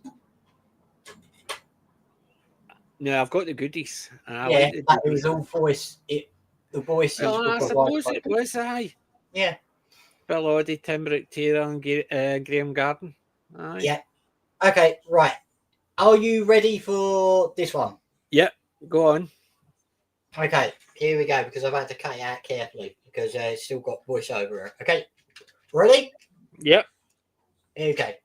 No, I've got the Goodies. It was all voice. The voices. I suppose it was. Aye. Yeah. Bill Oddie, Tim Taylor, and Graham Garden. Aye. Yeah. Okay. Right. Are you ready for this one? Yep. Go on. Okay. Here we go. Because I've had to cut it out carefully because it's still got voiceover. Okay. Ready? Yep. Okay.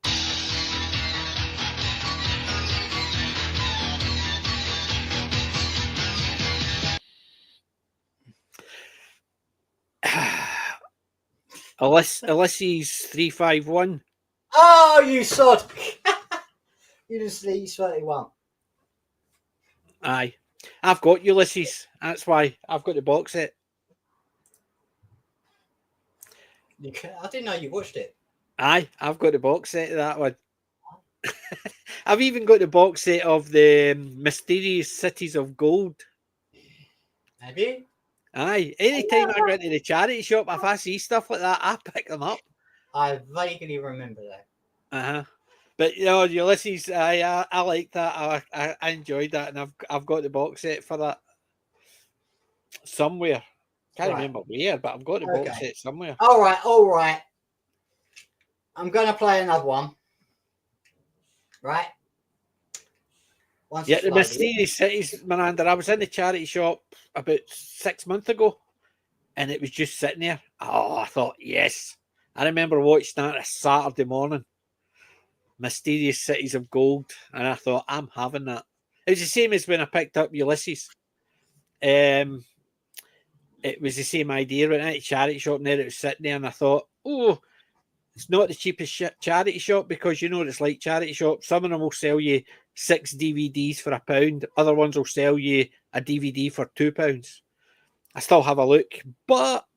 Ulysses 351. Oh, you sod! Ulysses 31. Aye. I've got Ulysses. That's why I've got the box set. I didn't know you watched it. Aye, I've got the box set of that one. I've even got the box set of the Mysterious Cities of Gold. Have you? Aye. Anytime I go into the charity shop, if I see stuff like that, I pick them up. I vaguely remember that. Uh-huh. But you know, Ulysses, I like that. I enjoyed that, and I've got the box set for that somewhere. Can't remember where, but I've got the box set somewhere. All right. I'm gonna play another one. Right. Yeah, the Mysterious Cities, Miranda. I was in the charity shop about 6 months ago, and it was just sitting there. Oh, I thought, yes. I remember watching that a Saturday morning. Mysterious Cities of Gold, and I thought, I'm having that. It was the same as when I picked up Ulysses. It was the same idea. Went into a charity shop, and there it was sitting there, and I thought, oh, it's not the cheapest charity shop, because you know what it's like, charity shops. Some of them will sell you 6 DVDs for £1. Other ones will sell you a DVD for £2. I still have a look, but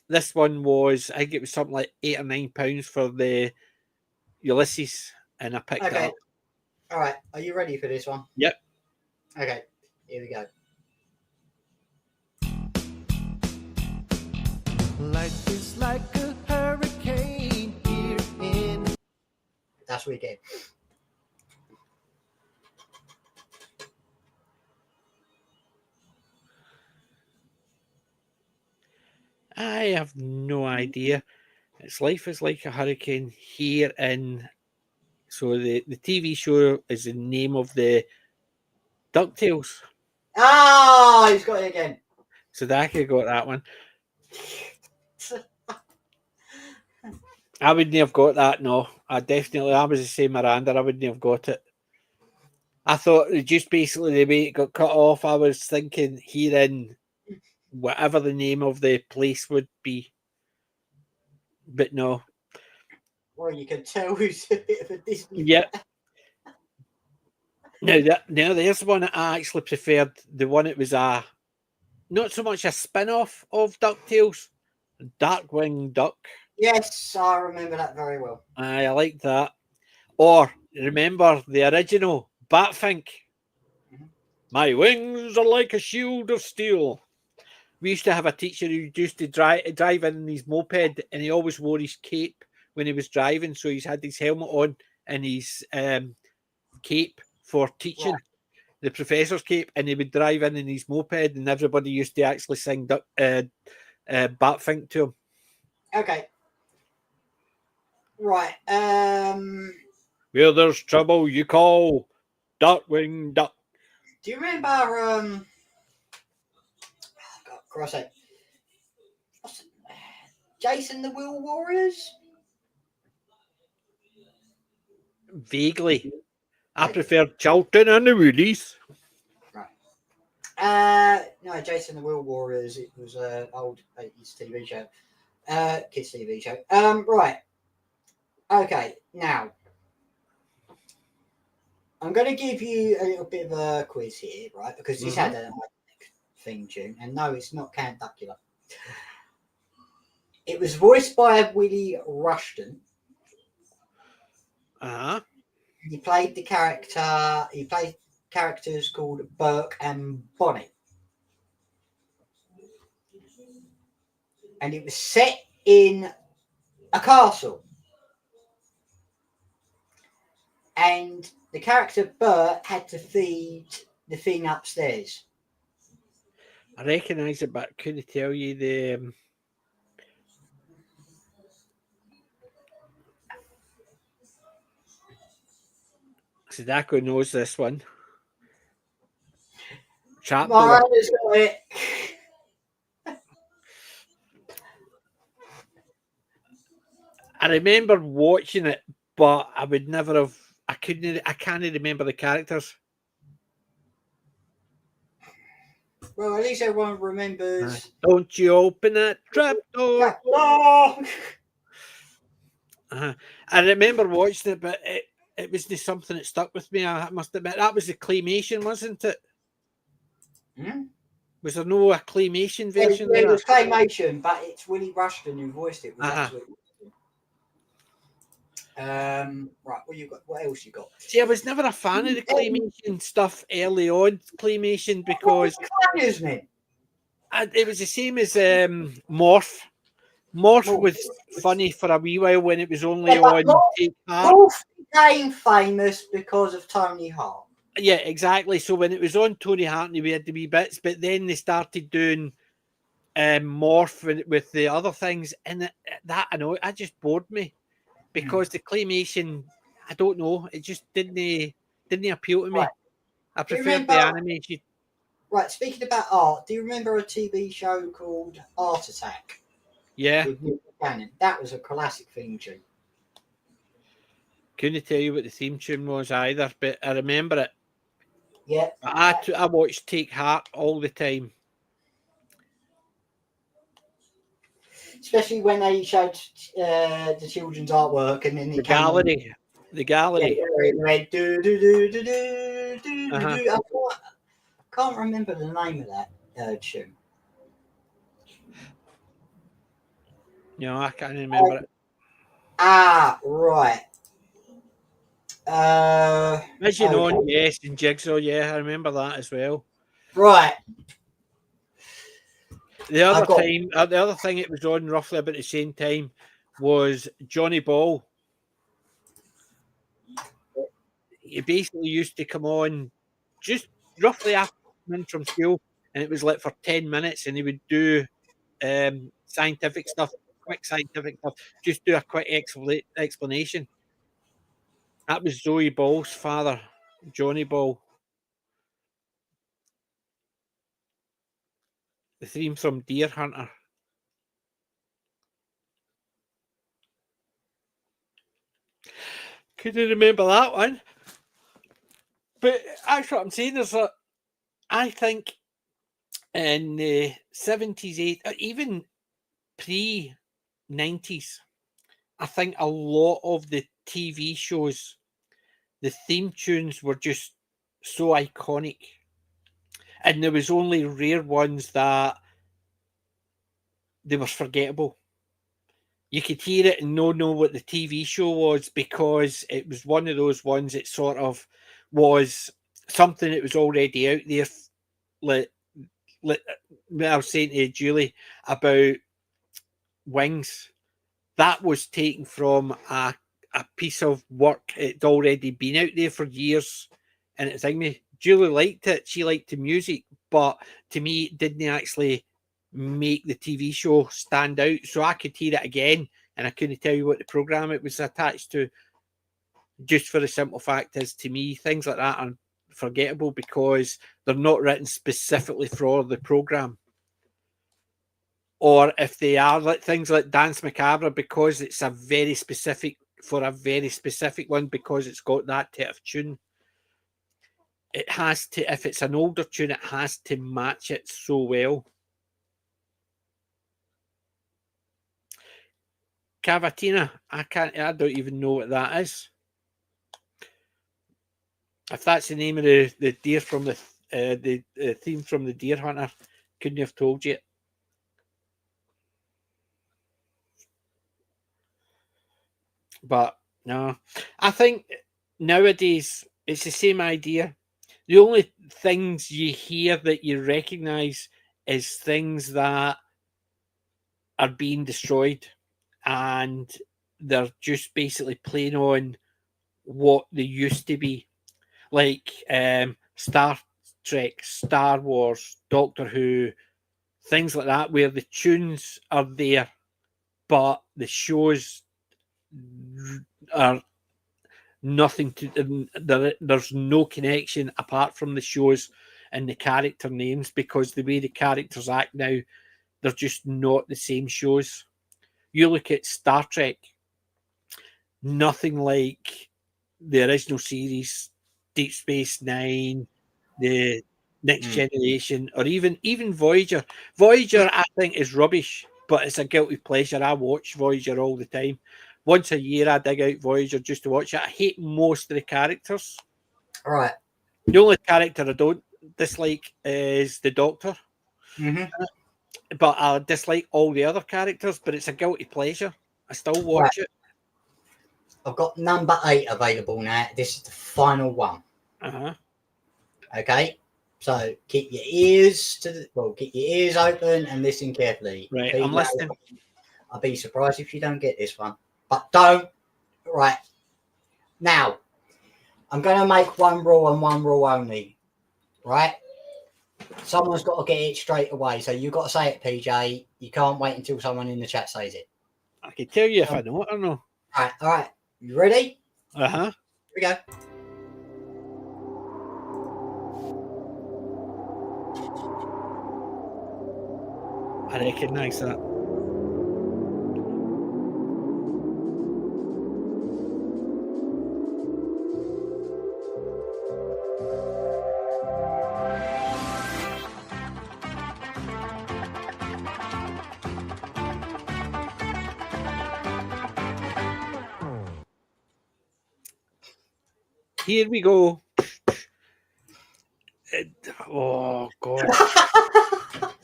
this one was, I think it was something like £8 or £9 for the Ulysses, and I picked it up. All right, are you ready for this one? Yep. Okay, here we go. Life is like a hurricane here in. That's Weekend. I have no idea. It's Life is Like a Hurricane here in. So the TV show is the name of the DuckTales. Ah, he's got it again. So Daki got that one. I wouldn't have got that, no. I was the same Miranda, I wouldn't have got it. I thought just basically the way it got cut off, I was thinking here in whatever the name of the place would be. But no. Well, you can tell who's a bit of a Disney. Yep. Now there's one that I actually preferred. The one that was not so much a spin-off of DuckTales, Darkwing Duck. Yes, I remember that very well. I like that. Or remember the original Batfink. Mm-hmm. My wings are like a shield of steel. We used to have a teacher who used to drive in his moped, and he always wore his cape when he was driving. So he's had his helmet on and his cape for teaching, the professor's cape, and he would drive in his moped, and everybody used to actually sing Batfink to him. Okay. Right. Where there's trouble, you call Darkwing Duck. Do you remember? God, cross it. Jason the Wheel Warriors? Vaguely. I prefer Charlton and the Woodies. Right. No, Jason the Wheel Warriors. It was an old 80s TV show. Kids TV show. Right. Okay, now I'm going to give you a little bit of a quiz here, right? Because this had an iconic theme tune, and no, it's not Count Duckula. It was voiced by Willie Rushton. He played the character. He played characters called Burke and Bonnie, and it was set in a castle. And the character Bert had to feed the thing upstairs. I recognise it, but couldn't tell you the. Sadako knows this one. Mirand's got it. I remember watching it, but I would never have. I can't remember the characters. Well, at least everyone remembers. Don't you open that trap door? I remember watching it, but it was just something that stuck with me. I must admit, that was the claymation, wasn't it? Hmm? Was there no a claymation version It of was that? claymation, but it's Willie Rushton who voiced it. It was Uh-huh. absolutely. Right, what you got? What else you got? See, I was never a fan of the claymation stuff early on, claymation, because Isn't it? it was the same as Morph. Morph was funny for a wee while when it was only Yeah, but on Take Heart. Morph became famous because of Tony Hart. Yeah, exactly. So when it was on Tony Hart, we had the wee bits, but then they started doing Morph with the other things, and that I know it just bored me because the claymation, I don't know, it just didn't appeal to me. Right. I Do you preferred remember- the animation. Right, speaking about art, do you remember a TV show called Art Attack? Yeah, With Nick Cannon? That was a classic theme tune. couldn't tell you what the theme tune was either, but I remember it. Yeah. I watched Take Heart all the time. Especially when they showed the children's artwork and then The gallery. The gallery. Yeah, it went do do do do do do Uh-huh. do. I can't remember the name of that tune. No, I can't remember it. Ah, right. As you know, okay. yes, and Jigsaw, yeah, I remember that as well. Right. The other thing it was on roughly about the same time was Johnny Ball. He basically used to come on just roughly after coming in from school, and it was like for 10 minutes, and he would do scientific stuff, quick scientific stuff, just do a quick explanation. That was Zoe Ball's father, Johnny Ball. The theme from Deer Hunter. Couldn't remember that one. But that's what I'm saying is that I think in the 70s, even pre-90s, I think a lot of the TV shows, the theme tunes were just so iconic. And there was only rare ones that they were forgettable. You could hear it and not know what the TV show was because it was one of those ones that sort of was something that was already out there. Like I was saying to Julie about Wings, that was taken from a piece of work. It'd already been out there for years, and it's like Julie liked it. She liked the music, but to me, it didn't actually make the TV show stand out. So I could hear it again, and I couldn't tell you what the program it was attached to. Just for the simple fact is, to me, things like that are forgettable because they're not written specifically for the program. Or if they are like things like Dance Macabre, because it's a very specific one, because it's got that type of tune. It has to, if it's an older tune, it has to match it so well. Cavatina, I don't even know what that is. If that's the name of the deer from the theme from the Deer Hunter, couldn't have told you. But no, I think nowadays it's the same idea. The only things you hear that you recognise is things that are being destroyed, and they're just basically playing on what they used to be, like Star Trek, Star Wars, Doctor Who, things like that, where the tunes are there, but the shows are nothing to. There's no connection apart from the shows and the character names, because the way the characters act now, they're just not the same shows. You look at Star Trek, nothing like the original series, Deep Space Nine, the Next Generation, or even Voyager. Voyager, I think, is rubbish, but it's a guilty pleasure. I watch Voyager all the time. once a year I dig out Voyager just to watch it. I hate most of the characters. All right. The only character I don't dislike is the Doctor, but I dislike all the other characters. But it's a guilty pleasure. I still watch it. I've got number 8 available now. This is the final one. Okay, so keep your ears open and listen carefully. Right, I'm listening. I'll be surprised if you don't get this one, but don't. Right now, I'm going to make one rule and one rule only. Right, someone's got to get it straight away. So you've got to say it, PJ. You can't wait until someone in the chat says it. I can tell you if I know it or no. All right. You ready? Here we go. I recognise that. Here we go. Oh, God.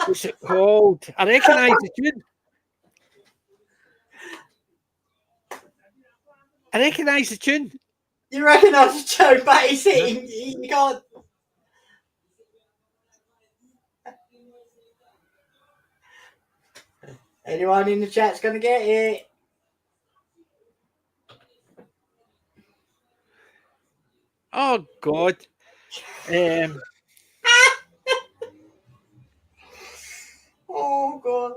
What's it called? I recognise the tune. I recognise the tune. You recognise the tune, but it's hitting. You can't. Anyone in the chat's going to get it? Oh, God. Oh, God.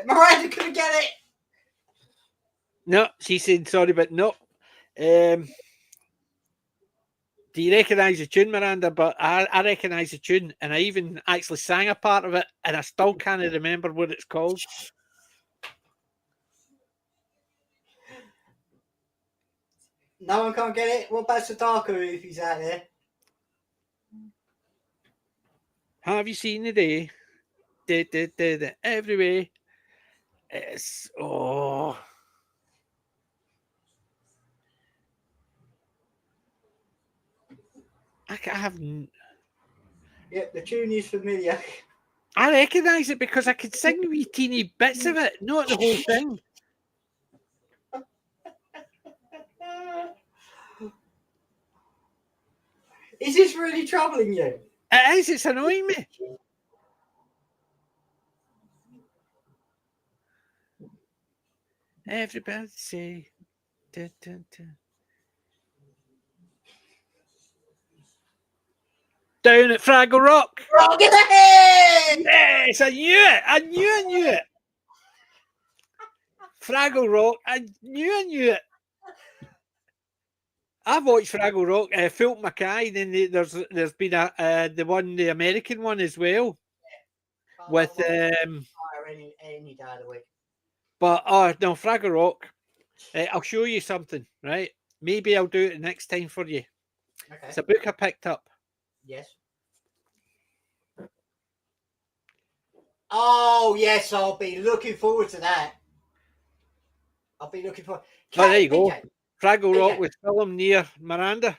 Miranda couldn't get it. No, she said sorry, but no. Do you recognise the tune, Miranda? But I recognise the tune, and I even actually sang a part of it, and I still can't remember what it's called. No one can't get it. What about Sadaku if he's out there? Have you seen the day? Everywhere. It's I haven't. Yep, the tune is familiar. I recognise it because I could sing wee teeny bits of it, not the whole thing. Is this really troubling you? It is. It's annoying me. Everybody say. Dun, dun, dun. Down at Fraggle Rock. Rock in the head! Yes, I knew it. I knew it. Fraggle Rock. I knew it. I've watched Fraggle Rock, Philip Mackay, and then there's been the American one as well. With any day of the week. But no, Fraggle Rock. I'll show you something, right? Maybe I'll do it next time for you. Okay. It's a book I picked up. Yes. Oh yes, I'll be looking forward to that. I'll be looking forward. Oh, there you go. PJ. Fraggle PJ. Rock was filmed near Miranda.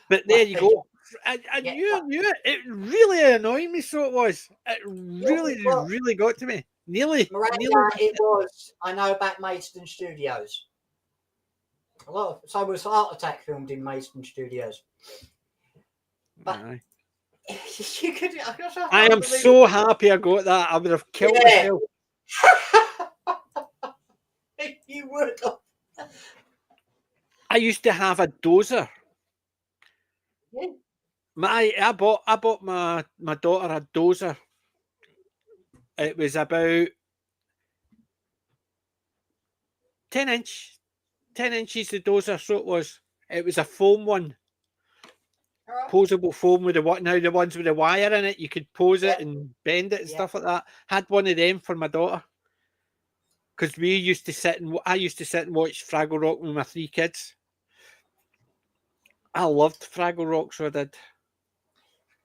But there you go. I knew it. It really annoyed me, so it was. It really got to me. Nearly. It was. I know about Maidstone Studios. So was Heart Attack filmed in Maidstone Studios. But you could. I am so happy I got that. I would have killed myself. You would have. I used to have a dozer. Yeah. I bought my daughter a dozer. It was about 10 inches the dozer, so it was. It was a foam one. Right. Posable foam with the ones with the wire in it, you could pose it and bend it and stuff like that. Had one of them for my daughter. Because I used to sit and watch Fraggle Rock with my 3 kids. I loved Fraggle Rock, so I did.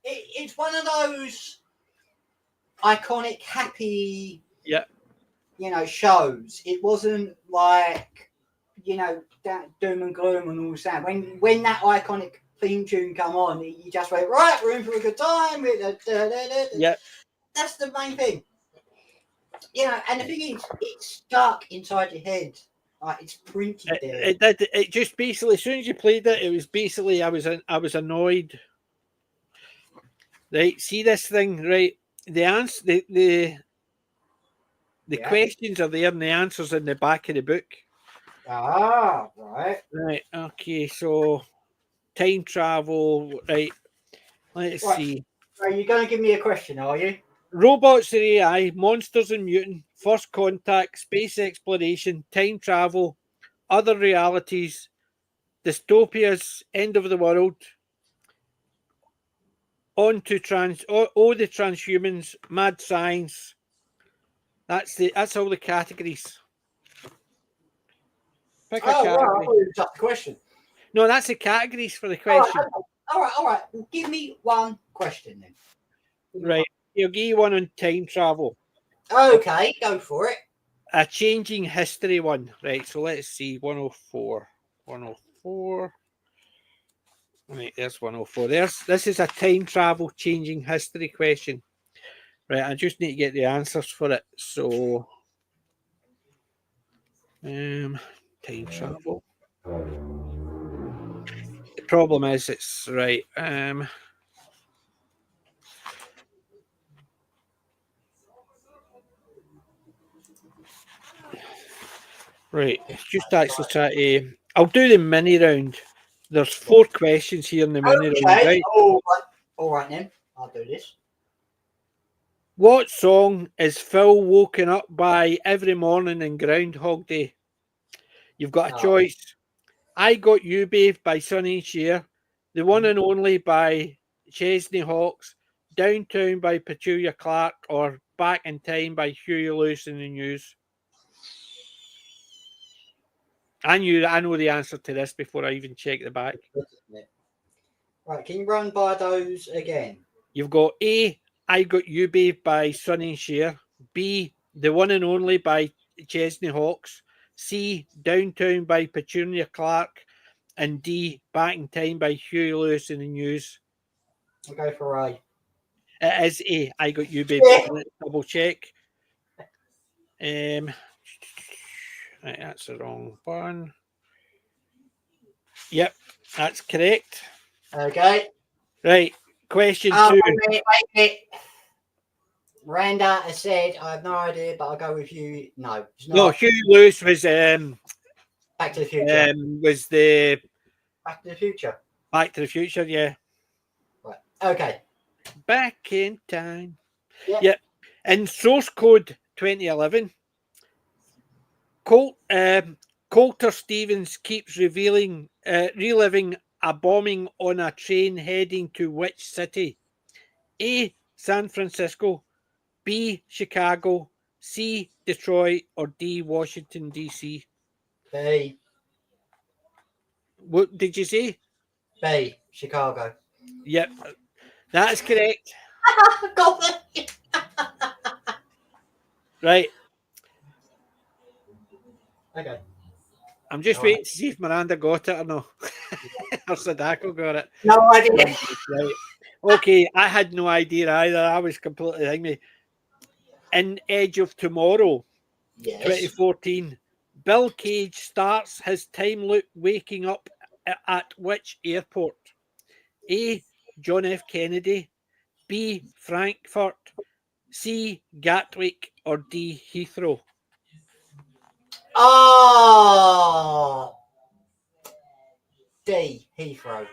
it's one of those iconic, happy, Yeah. Shows. It wasn't like, that doom and gloom and all that. When that iconic theme tune come on, you just went, right, we're in for a good time. Yeah. That's the main thing. And the thing is, it's stuck inside your head. Like, it's printed there. It did. It just basically, as soon as you played it, it was basically I was annoyed. Right, see this thing, right? The answer, the Yeah. questions are there, and the answers in the back of the book. Ah, right. Right. Okay. So time travel. Right. Let's Right. see. Are you going to give me a question, are you? Robots or AI, monsters and mutant, first contact, space exploration, time travel, other realities, dystopias, end of the world, on to the transhumans, mad science. That's all the categories. Pick a Oh, right. I category. thought it was just a question. No, that's the categories for the All right, question. okay. All right. Well, give me one question then. Right. You'll give you one on time travel. Okay, go for it. A changing history one. Right. So let's see. 104. 104. Right, there's 104. This is a time travel changing history question. Right, I just need to get the answers for it. So time travel. The problem is it's right. Right, it's just actually try to. I'll do the mini round. There's 4 questions here in the mini round, right? All right then. I'll do this. What song is Phil woken up by every morning in Groundhog Day? You've got a choice. I Got You, Babe by Sonny and Cher, The One and Only by Chesney Hawkes, Downtown by Petulia Clark, or Back in Time by Huey Lewis and the News. I know the answer to this before I even check the back. Right, can you run by those again? You've got A, I Got You, Babe by Sonny and Cher, B, The One and Only by Chesney Hawkes, C, Downtown by Petunia Clark, and D, Back in Time by Huey Lewis and the News. I'll go for A. It is A, I Got You, Babe. Let's double check. Right, that's the wrong one. Yep, that's correct. Okay. Right, question 2. Wait a minute. Randa has said, I have no idea, but I'll go with you. No, it's not. No, Huey Lewis was Back to the Future. was the Back to the Future. Back to the Future, yeah. Right. Okay. Back in Time. Yep. Yep. In Source Code 2011, Coulter Stevens keeps reliving a bombing on a train heading to which city? A, San Francisco, B, Chicago, C, Detroit, or D, Washington, D.C.? B. What did you say? B. Chicago. Yep, that's correct. Got it. Right. Okay. I'm just waiting to see if Miranda got it or no. Or Sadako got it. No idea. Right. Okay, I had no idea either. I was completely thinking. In Edge of Tomorrow, Yes. 2014, Bill Cage starts his time loop waking up at which airport? A, John F. Kennedy, B, Frankfurt, C, Gatwick, or D, Heathrow? Oh. D. Heathrow.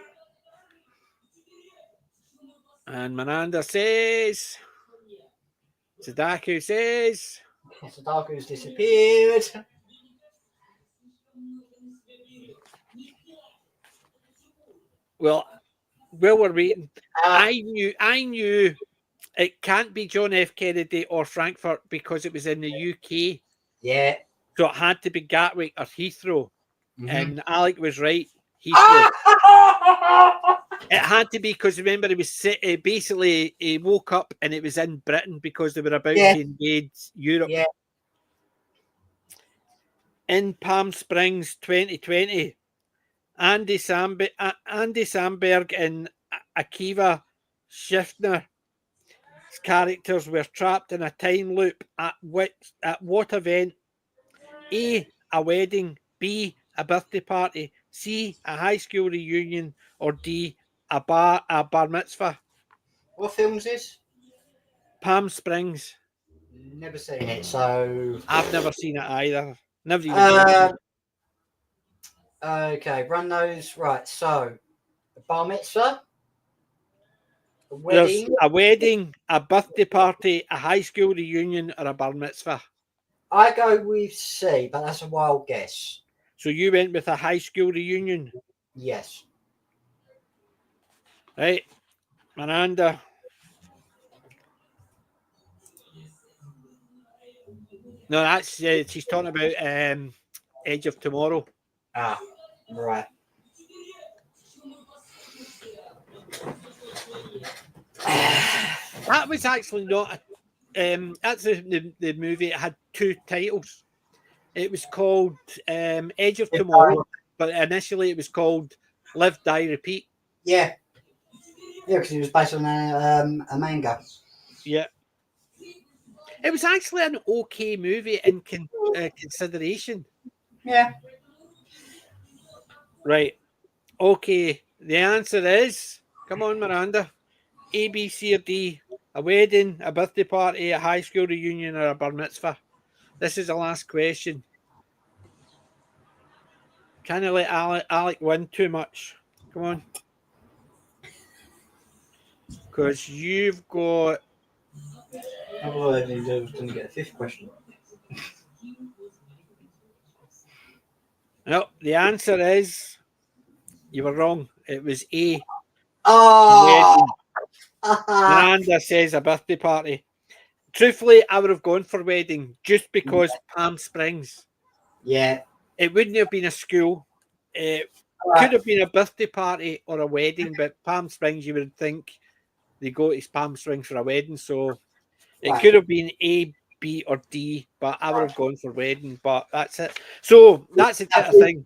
And Miranda says, Sadako says, Sadako's disappeared. well, while we're waiting, I knew it can't be John F. Kennedy or Frankfurt because it was in the UK. Yeah. So it had to be Gatwick or Heathrow. Mhm. And Alec was right. Heathrow. It had to be because remember basically he woke up and it was in Britain because they were about Yeah. to invade Europe. Yeah. In Palm Springs 2020, Andy Samberg and Akiva Schiffner's characters were trapped in a time loop at what event? A wedding, B, a birthday party, C, a high school reunion, or D, a bar mitzvah. What film is this? Palm Springs. Never seen it, so. I've never seen it either. Never even heard of Um, it. okay, run those. Right, so. A bar mitzvah? A There's wedding? a wedding, a birthday party, a high school reunion, or a bar mitzvah. I go with C, but that's a wild guess. So you went with a high school reunion, Yes. right? Miranda. No, that's she's talking about Edge of Tomorrow. Ah, right. That was actually not. That's the movie. It had two titles. It was called Edge of Tomorrow, but initially it was called Live, Die, Repeat. Yeah. Yeah, because it was based on a manga. Yeah. It was actually an okay movie in consideration. Yeah. Right. Okay. The answer is, come on, Miranda. A, B, C, or D. A wedding, a birthday party, a high school reunion, or a bar mitzvah. This is the last question. Can't let Alec win too much. Come on. Because you've got. Otherwise, I was going to get a fifth question. No, the answer is you were wrong. It was A. Oh! Miranda says a birthday party. Truthfully, I would have gone for wedding just because Palm Springs. Yeah. It wouldn't have been a school. It could have been a birthday party or a wedding, but Palm Springs, you would think they go to Palm Springs for a wedding. So it could have been A, B, or D, but I would have gone for wedding. But that's it. So that's the type of thing.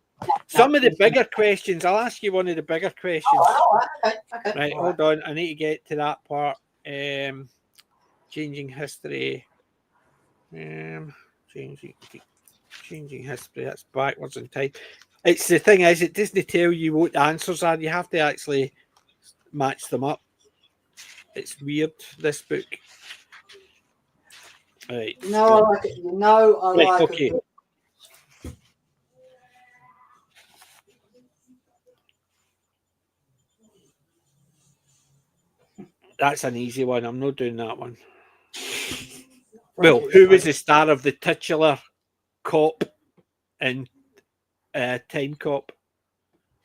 Some of the bigger questions, I'll ask you one of the bigger questions. Okay. Right, hold on. I need to get to that part. Changing history. Changing history. That's backwards in time. It's the thing is, it doesn't tell you what the answers are. You have to actually match them up. It's weird, this book. Right. No, I like it. No, I Right, like okay. it. That's an easy one. I'm not doing that one. Well, who was the star of the titular cop in Time Cop?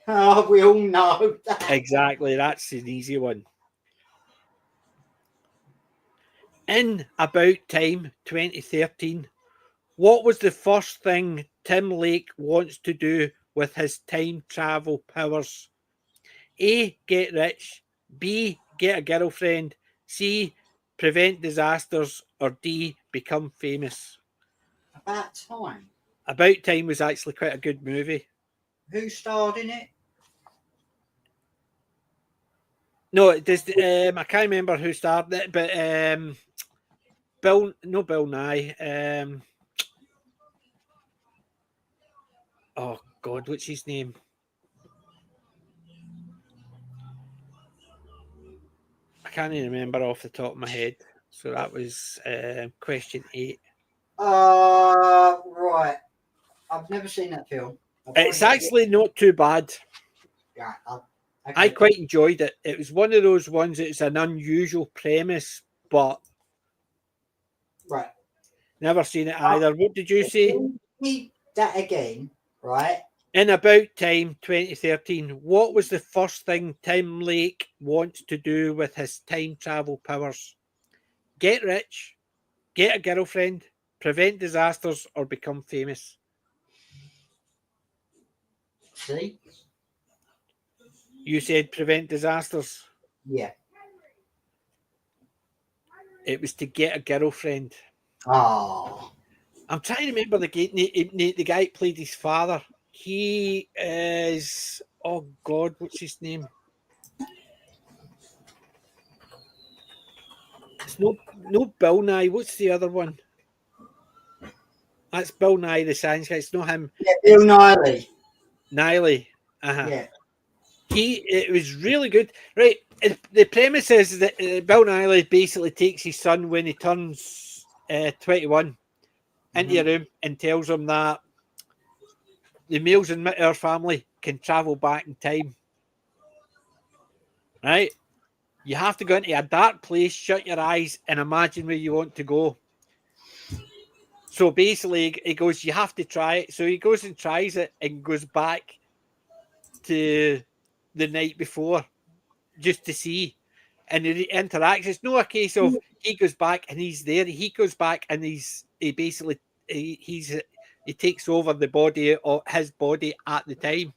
Oh, we all know that. Exactly. That's an easy one. In About Time 2013, what was the first thing Tim Lake wants to do with his time travel powers? A, get rich. B, get a girlfriend. C, prevent disasters. Or D, become famous. About Time. About Time was actually quite a good movie. Who starred in it? No, it does. I can't remember who starred it, but Bill Nye. Oh God, what's his name? I can't even remember off the top of my head. So that was question 8. Right. I've never seen that film. It's actually not too bad. Yeah. Okay. I quite enjoyed it. It was one of those ones. It's an unusual premise, but Right. never seen it either. What did you say? Read that again, right? In About Time 2013, what was the first thing Tim Lake wants to do with his time travel powers? Get rich, get a girlfriend, prevent disasters, or become famous? See? You said prevent disasters. Yeah. It was to get a girlfriend. Oh. I'm trying to remember the guy who played his father. He is, oh God, what's his name? It's no Bill Nye. What's the other one? That's Bill Nye the Science Guy. It's not him. Yeah, Bill Nighy. Niley. Uh-huh. Yeah. It was really good. Right. The premise is that Bill Nighy basically takes his son when he turns 21 into a room and tells him that the males in our family can travel back in time. Right? You have to go into a dark place, shut your eyes, and imagine where you want to go. So basically, he goes, you have to try it. So he goes and tries it and goes back to the night before just to see. And he interacts. It's not a case of he goes back and he's there. He goes back and he takes over the body or his body at the time.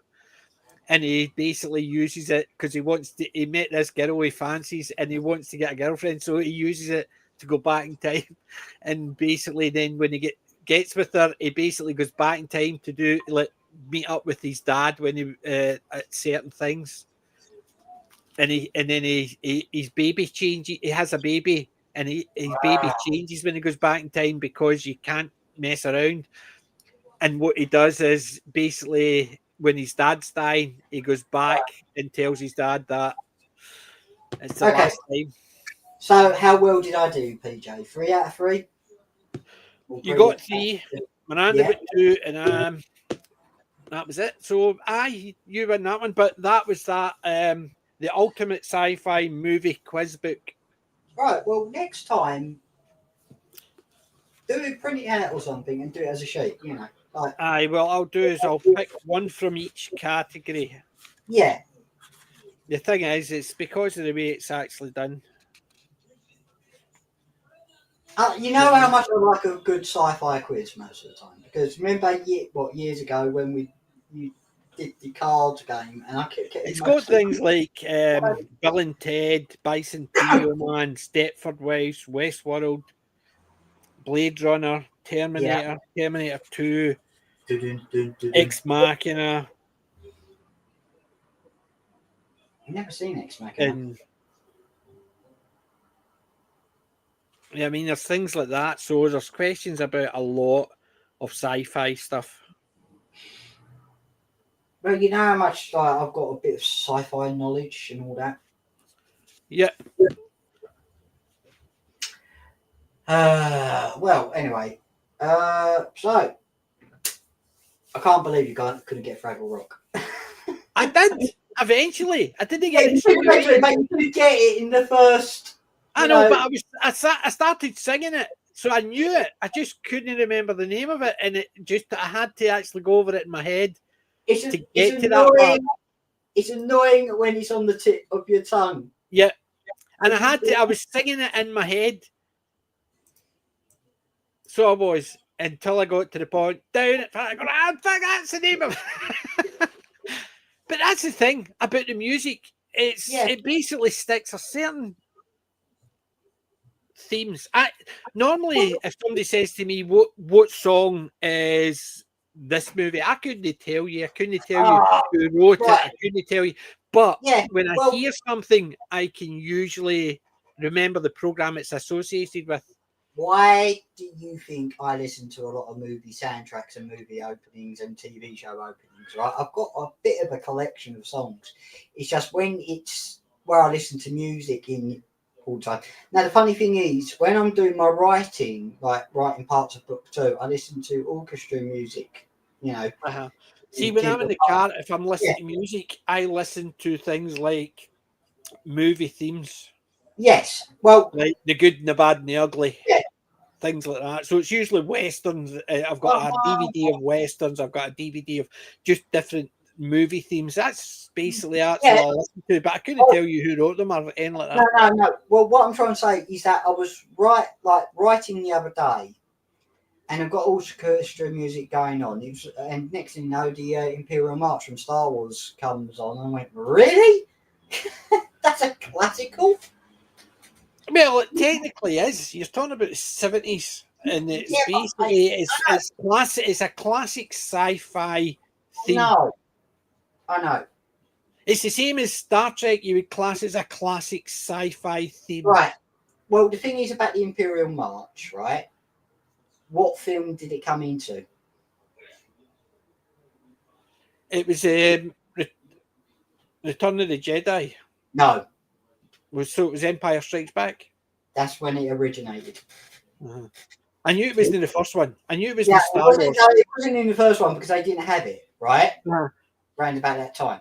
And he basically uses it because he met this girl he fancies and he wants to get a girlfriend. So he uses it to go back in time. And basically then when he gets with her, he basically goes back in time to meet up with his dad when he at certain things. And his baby changes. He has a baby and his baby changes when he goes back in time because you can't mess around. And what he does is basically when his dad's dying, he goes back and tells his dad that it's the last time. So how well did I do, PJ? 3 out of 3? You got 3, Miranda got 2, and that was it. So you win that one, but that was that the ultimate sci-fi movie quiz book. Right, well next time print it out or something and do it as a sheet, you know. Like, Well, I'll do is I'll pick one from each category. Yeah. The thing is, it's because of the way it's actually done. You know how much I like a good sci-fi quiz most of the time? Because remember, years ago when you did the cards game, and I kept getting. It's got things like Bill and Ted, Bicentennial Man, Stepford Wives, Westworld, Blade Runner, Terminator, Terminator 2, Ex Machina. I've never seen Ex Machina. And yeah, I mean, there's things like that. So there's questions about a lot of sci-fi stuff. Well, you know how much I've got a bit of sci-fi knowledge and all that. Yeah. Well, anyway, so I can't believe you guys couldn't get Fraggle Rock. I did eventually. I didn't get it. Eventually, but you didn't get it in the first. I know, but I started singing it, so I knew it. I just couldn't remember the name of it, and I had to actually go over it in my head to get to that part. It's annoying when it's on the tip of your tongue. Yeah, and I was singing it in my head. So I was until I got to the point down at I think that's the name of it. But that's the thing about the music. It basically sticks a certain themes. Normally if somebody says to me what song is this movie, I couldn't tell you. I couldn't tell you who wrote it. I couldn't tell you. But when I hear something, I can usually remember the program it's associated with. Why do you think I listen to a lot of movie soundtracks and movie openings and TV show openings? Right, I've got a bit of a collection of songs. It's just when it's where I listen to music in all the time. Now the funny thing is, when I'm doing my writing, like writing parts of book 2, I listen to orchestra music. You know. See, when I'm in the car, if I'm listening to music, I listen to things like movie themes. Yes, well, like The Good and the Bad and the Ugly, things like that. So it's usually westerns. I've got a DVD of westerns. I've got a DVD of just different movie themes. That's basically what I listen to. But I couldn't tell you who wrote them or anything like that. No. Well, what I'm trying to say is that I was writing the other day, and I've got orchestra music going on. And next thing you know, the Imperial March from Star Wars comes on, and I went, really? That's a classical? Well, it technically is. You're talking about the 70s, and it's Yeah, basically it's classic. It's a classic sci-fi theme. I know. It's the same as Star Trek. You would class it as a classic sci-fi theme. Right. Well, the thing is about the Imperial March, right? What film did it come into? It was Return of the Jedi. No, So it was Empire Strikes Back. that's when it originated. Uh-huh. I knew it wasn't in the first one. I knew it was Yeah, in Star Wars. it wasn't in the first one because they didn't have it, right? Uh-huh. Around about that time.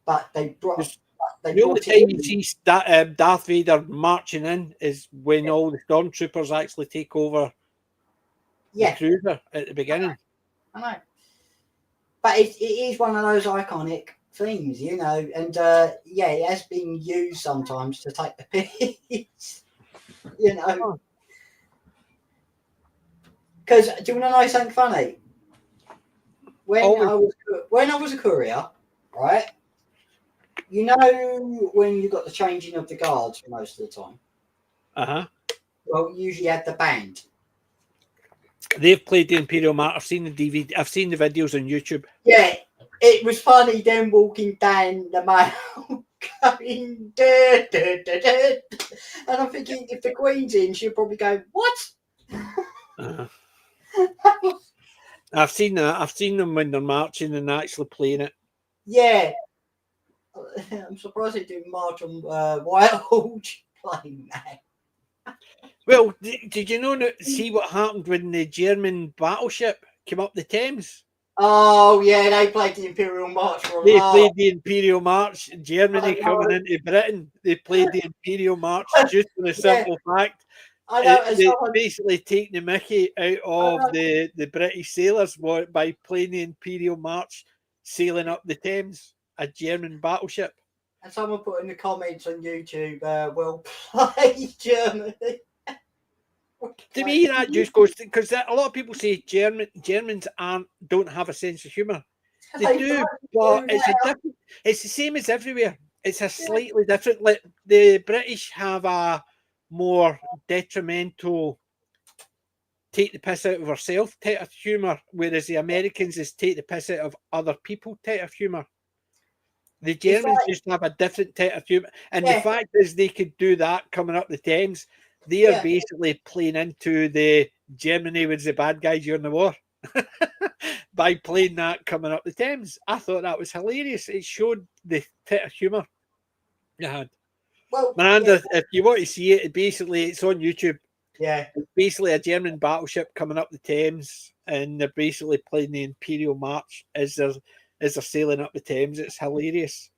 But they brought The only time you see Darth Vader marching in is when all the stormtroopers actually take over the cruiser at the beginning. I know. But it is one of those iconic things, you know, and it has been used sometimes to take the piss, you know. Because do you want to know something funny? When I was a courier, right? You know when you got the changing of the guards most of the time. Well, you usually had the band. They've played the Imperial March. I've seen the DVD. I've seen the videos on YouTube. Yeah, it was funny. Them walking down the mile, going, duh, duh, duh, duh. And I'm thinking, if the Queen's in, she'll probably go, "What?" I've seen that. I've seen them when they're marching and actually playing it. Yeah, I'm surprised they do march on Whitehall playing that. Well, did you know? See what happened when the German battleship came up the Thames? Oh yeah, they played the Imperial March for a They while. played the Imperial March. Germany coming into Britain, they played the Imperial March just for the simple fact they basically taking the mickey out of the British sailors by playing the Imperial March sailing up the Thames, a German battleship. And someone put in the comments on YouTube, "Well played, Germany." To me, that just goes because a lot of people say Germans don't have a sense of humour. They do, but it's the same as everywhere. It's a slightly different. Like the British have a more detrimental, take the piss out of ourselves type of humour, whereas the Americans is take the piss out of other people type of humour. The Germans just have a different type of humour, and the fact is they could do that coming up the Thames. They are basically playing into the Germany was the bad guys during the war by playing that coming up the Thames. I thought that was hilarious. It showed the type of humour you had. Well, Miranda, if you want to see it, it's on YouTube. Yeah. It's basically a German battleship coming up the Thames, and they're basically playing the Imperial March as they're sailing up the Thames. It's hilarious.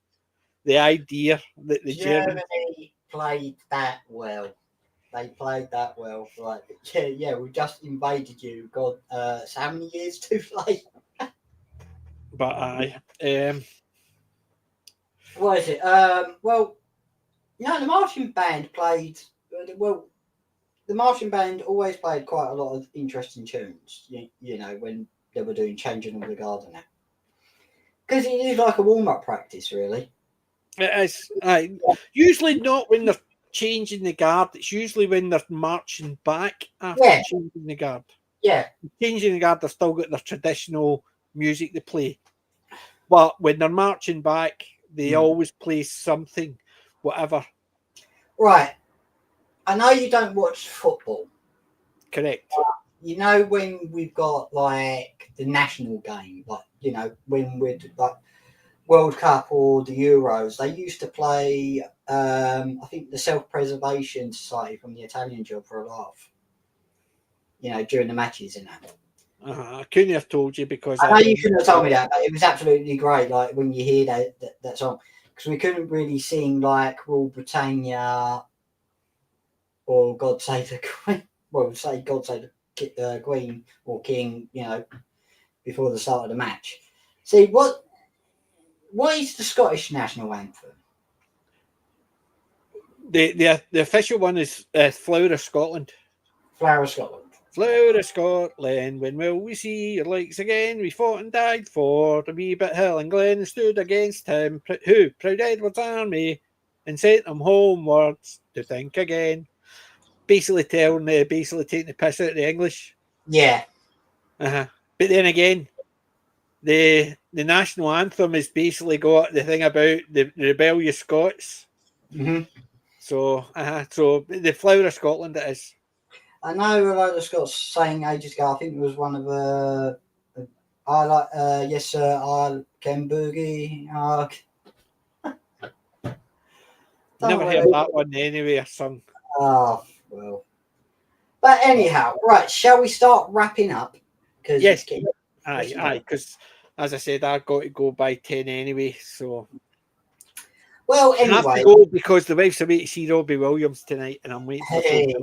The idea that the Germany played that well. They played that well. Like, we just invaded you. God, so how many years too late? But what is it? Well, the marching band played. Well, the marching band always played quite a lot of interesting tunes. You know, when they were doing changing of the guard and that, because it is like a warm-up practice, really. It is. Usually not when they're changing the guard. It's usually when they're marching back after changing the guard. Yeah. Changing the guard, they've still got their traditional music they play. But when they're marching back, they always play something, whatever. Right. I know you don't watch football. Correct. You know when we've got like the national game, like, when we're like World Cup or the Euros, they used to play, I think, the Self-Preservation Society from the Italian Job for a laugh, during the matches and that. I couldn't have told you because I know you couldn't have told me that, but it was absolutely great. Like when you hear that song, because we couldn't really sing like Rule Britannia or God Save the Queen. Well, say God Save the Queen or King, before the start of the match. See, what is the Scottish national anthem? The official one is Flower of Scotland. Flower of Scotland. Flower of Scotland, when will we see your likes again? We fought and died for the wee bit hill and glen and stood against him, who, proud Edward's army, and sent them homewards to think again. Basically taking the piss out of the English. Yeah. But then again, the national anthem has basically got the thing about the rebellious Scots. Mm-hmm. So the Flower of Scotland it is. I know a lot of Scots saying ages ago, I think it was one of I like, yes sir, I can boogie. Never heard that one anyway, or sung. Oh, well. But anyhow, right, shall we start wrapping up? Yes. Aye, because as I said, I've got to go by 10 anyway, so. Well, I have anyway. to go because the wife's away to see Robbie Williams tonight, and I'm waiting for Hey,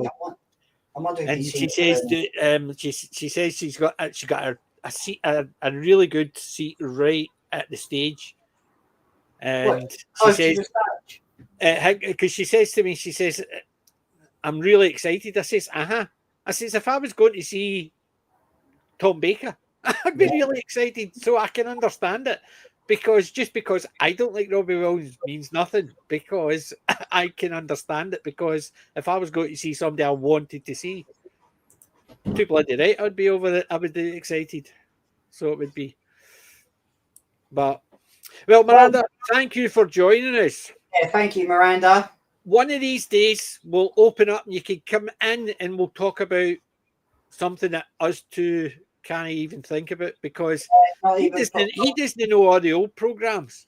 I'm wondering if and you've she seen says she says she got a seat, a really good seat right at the stage, and she says because she says to me, she says, I'm really excited. I says, I says, if I was going to see Tom Baker, I'd be really excited. So I can understand it. Because just because I don't like Robbie Williams means nothing, because I can understand it. Because if I was going to see somebody I wanted to see, too bloody right, I'd be over it. I would be excited. So it would be. But, well, Miranda, thank you for joining us. Yeah, thank you, Miranda. One of these days, we'll open up and you can come in and we'll talk about something that us two can't even think about, because he doesn't know all the old programs.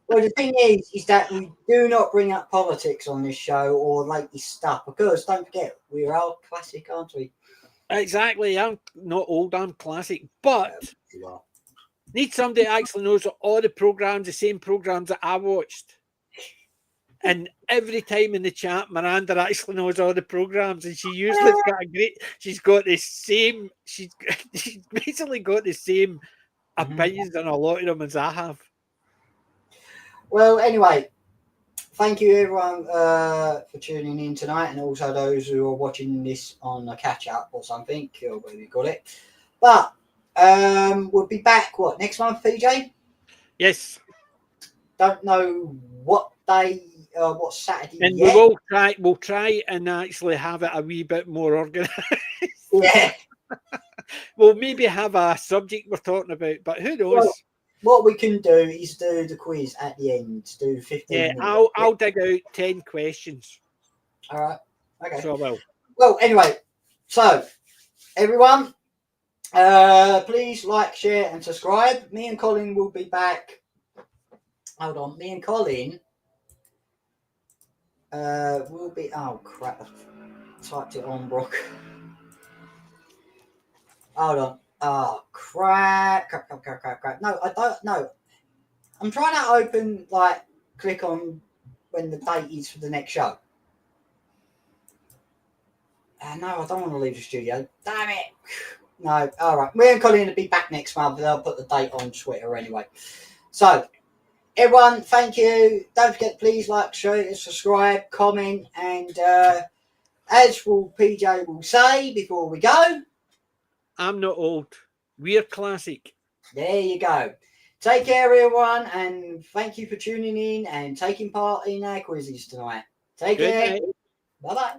Well, the thing is that we do not bring up politics on this show or latest stuff, because don't forget, we're all classic, aren't we? Exactly. I'm not old, I'm classic, but need somebody that actually knows all the programs, the same programs that I watched. And every time in the chat, Miranda actually knows all the programs, and she usually she's got the same, she's basically got the same opinions on a lot of them as I have. Well, anyway, thank you everyone for tuning in tonight, and also those who are watching this on a catch up or something, or whatever you call it. But we'll be back next month, PJ? Yes. Don't know what day, what Saturday. And yet. we'll try and actually have it a wee bit more organised. Yeah. We'll maybe have a subject we're talking about, but who knows? Well, what we can do is do the quiz at the end. Do 15 minutes. I'll dig out 10 questions. All right. Okay. So I will. Well, anyway, so everyone, please like, share, and subscribe. Me and Colin will be back. Hold on. Me and Colin will be. Oh crap! I've typed it on, Brock. Hold on. Oh crap! No, I don't know. I'm trying to open, click on when the date is for the next show. No, I don't want to leave the studio. Damn it! No, all right. Me and Colin will be back next month. They'll put the date on Twitter anyway. So, everyone, thank you. Don't forget, please like, share, subscribe, comment, and as PJ will say before we go, I'm not old. We're classic. There you go. Take care, everyone, and thank you for tuning in and taking part in our quizzes tonight. Take care. Bye-bye.